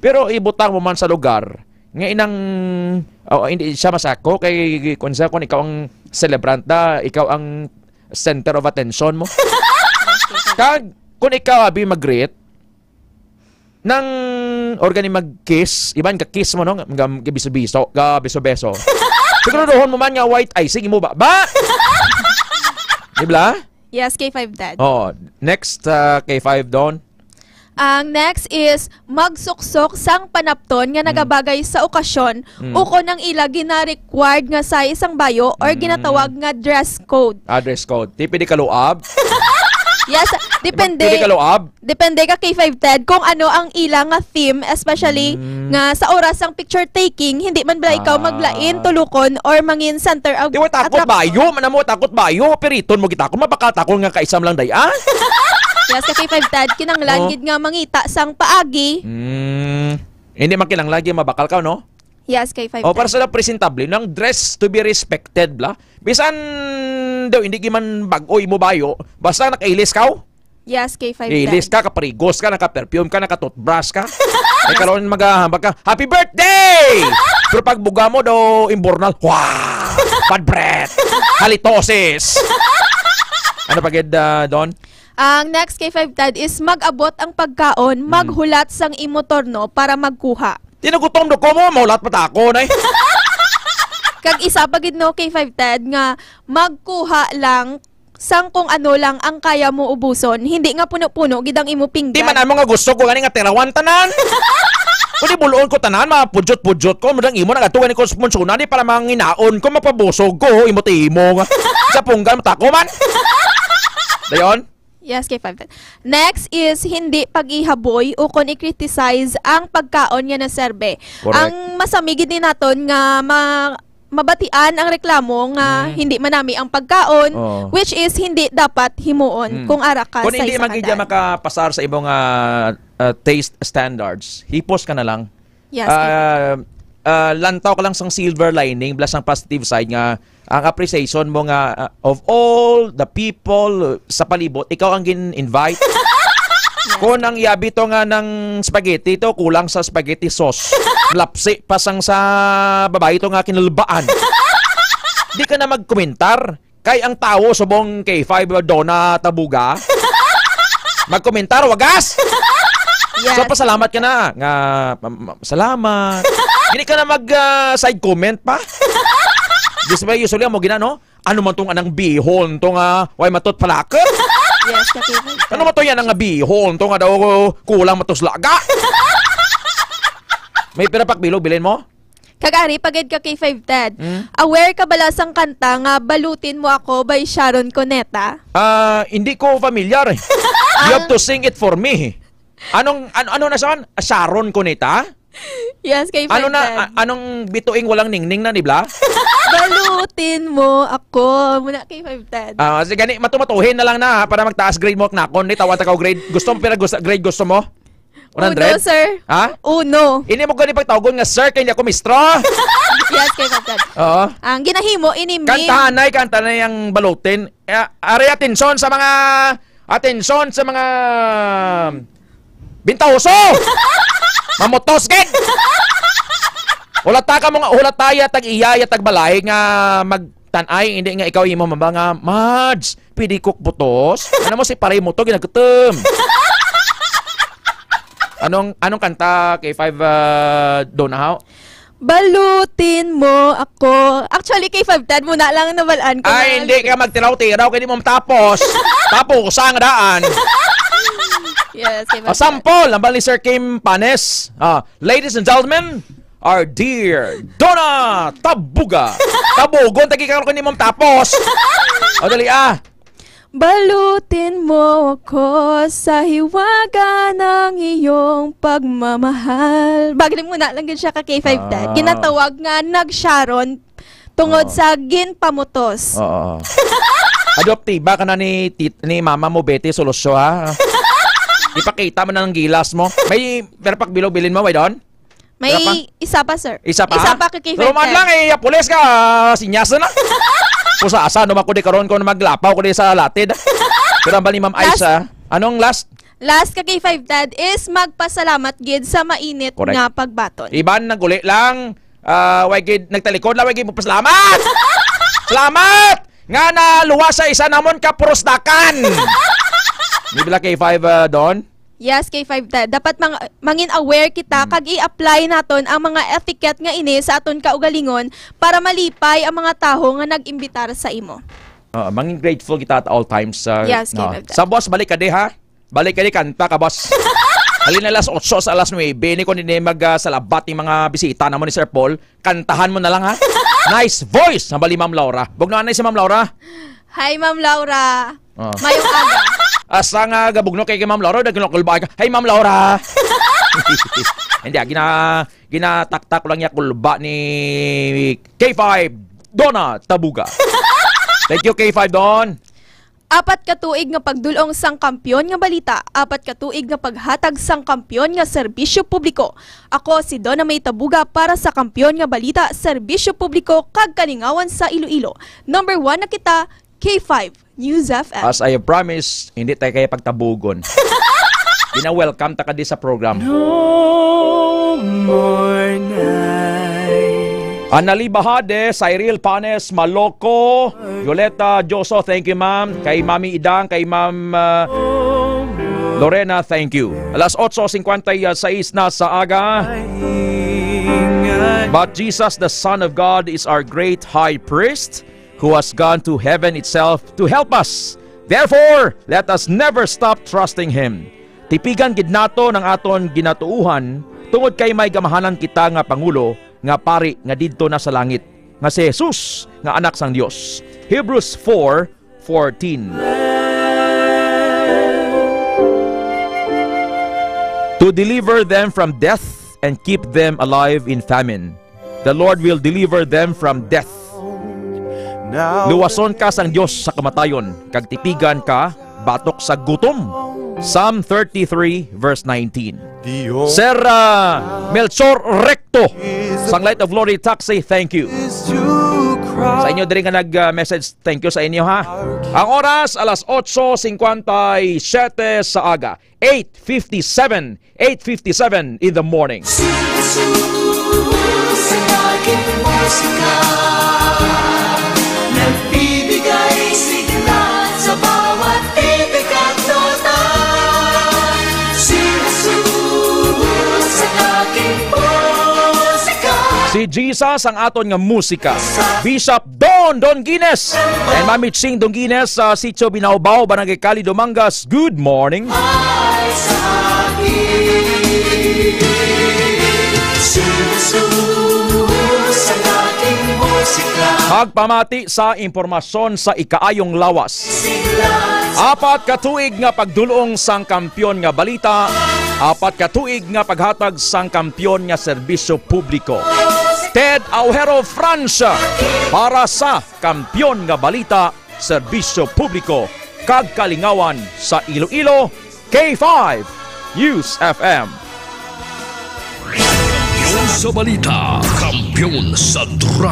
Pero ibutang mo man sa lugar. Nga inang hindi siya masako kay kung ikaw ang celebrant na, ikaw ang center of attention mo. Kag kung ikaw abi mag-greet nang organi mag-kiss, iban ka kiss mo no, gabiso-biso, gabiso-beso. Siguro doon mo man nga white icing mo ba? Dibla? Yes, K5 Ted. Next K5 Don. Ang next is magsuksok sang panapton nga nagabagay sa okasyon uko ng ila gina-required nga sa isang bayo or ginatawag nga dress code. Dress code. Tipi di kaluab? Yes, depende. Tipi di kaluab? Depende ka K5 Ted kung ano ang ila nga theme, especially nga sa oras ng picture taking, hindi man bala ikaw maglain, tulukon or mangin center of Di mo takot bayo, manamo takot bayo, periton mo kita. Kung mabakatakol nga kaisam lang day, Yes, ka K5 Ted, kinanglan gid nga mangita sang paagi. Hindi man kinanglan mabakal ka, no? Yes, K5 para sa presentable, nang dress to be respected, bla. Bisan daw, hindi man bagoy mo bayo, basta nakailis ka. Yes, K5 ilis ka, kaparigos ka, naka-perfume ka, naka-toothbrush ka. Ay karoon maghahambag ka, happy birthday! Pero pag buga mo daw, imbornal, wow! Bad breath! Halitosis! Ano pagid, Don? Ang next K5 Ted is mag-abot ang pagkaon, maghulat sang imotorno para magkuha. Tinagutom do ko mo, mahulat pa ako, nay. Kag isa pagid no K5 Ted nga magkuha lang sang kung ano lang ang kaya mo ubuson, hindi nga puno-puno gidang imo pinggan. Di man mo nga gusto ko gani nga tirawan tanan. Kung buloon ko tanan, mapudjot-pudjot ko, madang imo nagatugan ni ko sponsona, di para manginaon ko, mapabusog ko, imo timo nga. Sa punggan matako man. Dayon? Yes, K5. Next is hindi pag-ihaboy o kung i-criticize ang pagkaon nga naserbe. Ang masamigid ni naton nga mabatian ang reklamo nga hindi manami ang pagkaon, which is hindi dapat himuon kung ara ka kung sa hindi isang magigya makapasar sa ibang taste standards, hipos ka na lang. Yes, lantaw ka lang sang silver lining plus ang positive side nga ang appreciation mo nga of all the people sa palibot, ikaw ang gin-invite. Kung ang yabi to nga ng spaghetti to, kulang sa spaghetti sauce. Lapsi pasang sa babae to nga kinulbaan. Di ka na magkomentar. Kay ang tao subong K5 Donna Tabuga. Magkomentar, wagas! Yes. So, pasalamat ka na. Nga, salamat. Hindi ka na mag-side comment pa. Usually mo ginano, ano man tong anang bihon, tong way matot palaka? Yes, ano man to yan ang bihon, tong daw kulang matos laga? May pinapakbilog, bilhin mo? Kagari, pagid ka K5 Ted. Aware ka bala sang kanta nga Balutin Mo Ako by Sharon Cuneta? Hindi ko familiar. You have to sing it for me. Ano na saan? Sharon Cuneta? Yes, K5 Ted. Anong bituing walang ningning na, nibla? Balutin mo ako. Muna K5 Ted. Sige, matumatuhin na lang na para magtaas grade mo knakon. Ni tawat ka grade. Gusto mo grade gusto mo? 100? Uno, sir. Ha? Uno. Ini mo gani pagtawagon nga sir kay ako mistro. Yes, K5 Ted. Oo. Ang ginahimo inimim. Kantahanay ang balutin. Are atensyon sa mga bintahoso. Mamotos gid. Ulat tayo tag iyaya tag balay nga Tanay, hindi nga ikaw imo mabanga, Mads, pwede kok butos? Ano mo si pare mo to, ginagkutom. Anong kanta kay 5 Donahaw? Balutin mo ako. Actually, kay 5 Dad, muna lang nabalaan ko. Ay, hindi ka magtiraw-tiraw, kaya di mo matapos. Tapos, ang daan. Yes, kay 5 Dad. Sample, nambal ni Sir Kim Panes. Ladies and gentlemen, our dear Donna Tabuga. Tabugon, tagi ka ni mo matapos. O, dali Balutin mo ako sa hiwaga ng iyong pagmamahal. Bagay muna lang siya ka kay 5 Dad. Ginatawag nga nag-Sharon tungod sa ginpamutos. Adoptiba ka na ni mama mo, Betty Solusyo, ha? Ipakita mo na ng gilas mo. May perpak bilog bilin mo, doon? May isa pa, sir. Isa pa? Isa pa kay 5 Dad. Roman lang, pulis ka. Sinyasa na. Pusa asa, no ko di karon ko na maglapaw ko di sa latid. Pero ang bali Ma'am Aisa, anong last? Last ka kay 5 Dad is magpasalamat gid sa mainit Correct. nga pagbaton. Iban naguli lang, gid nagtalikod lang, gid mo pasalamat. Salamat! Nga na luwa sa isa namon ka purosdakan. Di bila kay 5 Don? Yes, kay 5 Dad. Dapat mangin aware kita kag i-apply naton ang mga etiquette nga ini sa aton kaugalingon para malipay ang mga taho nga nag-imbitar sa imo. Mangin grateful kita at all times. Yes, kay 5 Dad. Sa boss, balik ka di ha? Balik ka di, kanta ka boss. Halina alas 8 sa alas 9, ni ko hindi mag-salabat yung mga bisita naman ni Sir Paul. Kantahan mo na lang ha? Nice voice! Nabali Ma'am Laura. Bugnoan na si Ma'am Laura. Hi, Ma'am Laura. Mayong aga. Asa nga gabugno kay Ma'am Laura, nagkulba ka. Hey Ma'am Laura. Hindi, ginataktak lang niya kulba ni K5 Donna Tabuga. Thank you K5 Don. 4 ka tuig nga pagdulong sang kampiyon nga balita, 4 ka tuig nga paghatag sang kampiyon nga serbisyo publiko. Ako si Donna May Tabuga para sa kampiyon nga balita, serbisyo publiko kag kalingawan sa Iloilo. Number 1 na kita, K5 News FM. As I have promised, hindi tayo kaya pagtabugon. Gina-welcome ta ka di sa program. No more night. Anali Bahade, Cyril Panes, Maloko, Violeta Joso, thank you ma'am. Kay Mami Idang, kay Ma'am Lorena, thank you. Alas 8:56 na sa aga. But Jesus, the Son of God, is our great high priest, who has gone to heaven itself to help us. Therefore, let us never stop trusting Him. Tipigan gid nato ng aton ginatuuhan tungod kay may gamahanan kita nga Pangulo nga pari nga didto na sa langit nga si Jesus nga anak sang Dios. Hebrews 4:14. To deliver them from death and keep them alive in famine. The Lord will deliver them from death. Luwason ka sang Dios sa kamatayon, kag tipigan ka batok sa gutom. Psalm 33 verse 19. Sir Melchor Recto sang Light of Glory Taxi, thank you. Sa inyo din nga nag-message, thank you sa inyo ha. Ang oras alas 8:57 sa aga. 8:57 in the morning. Nagbibigay sigla sa bawat titik at nota. Si Jesus ang aking musika. Si Jesus ang aton nga musika. Bishop Don Guinness and Mami Ching Don Guinness sa Sitio Binaubao, Barangay Cali, Dumangas. Good morning. Ay sa akin, si Jesus ang aking musika. Magpamati sa impormasyon sa ikaayong lawas. 4 ka tuig nga pagdulong sang kampyon nga balita, 4 ka tuig nga paghatag sang kampyon nga serbisyo publiko. Ted Aujero Francia para sa kampyon nga balita, serbisyo publiko, kag kalingawan sa Iloilo, K5 News FM. Kampiyon sa balita, kampiyon sa drama.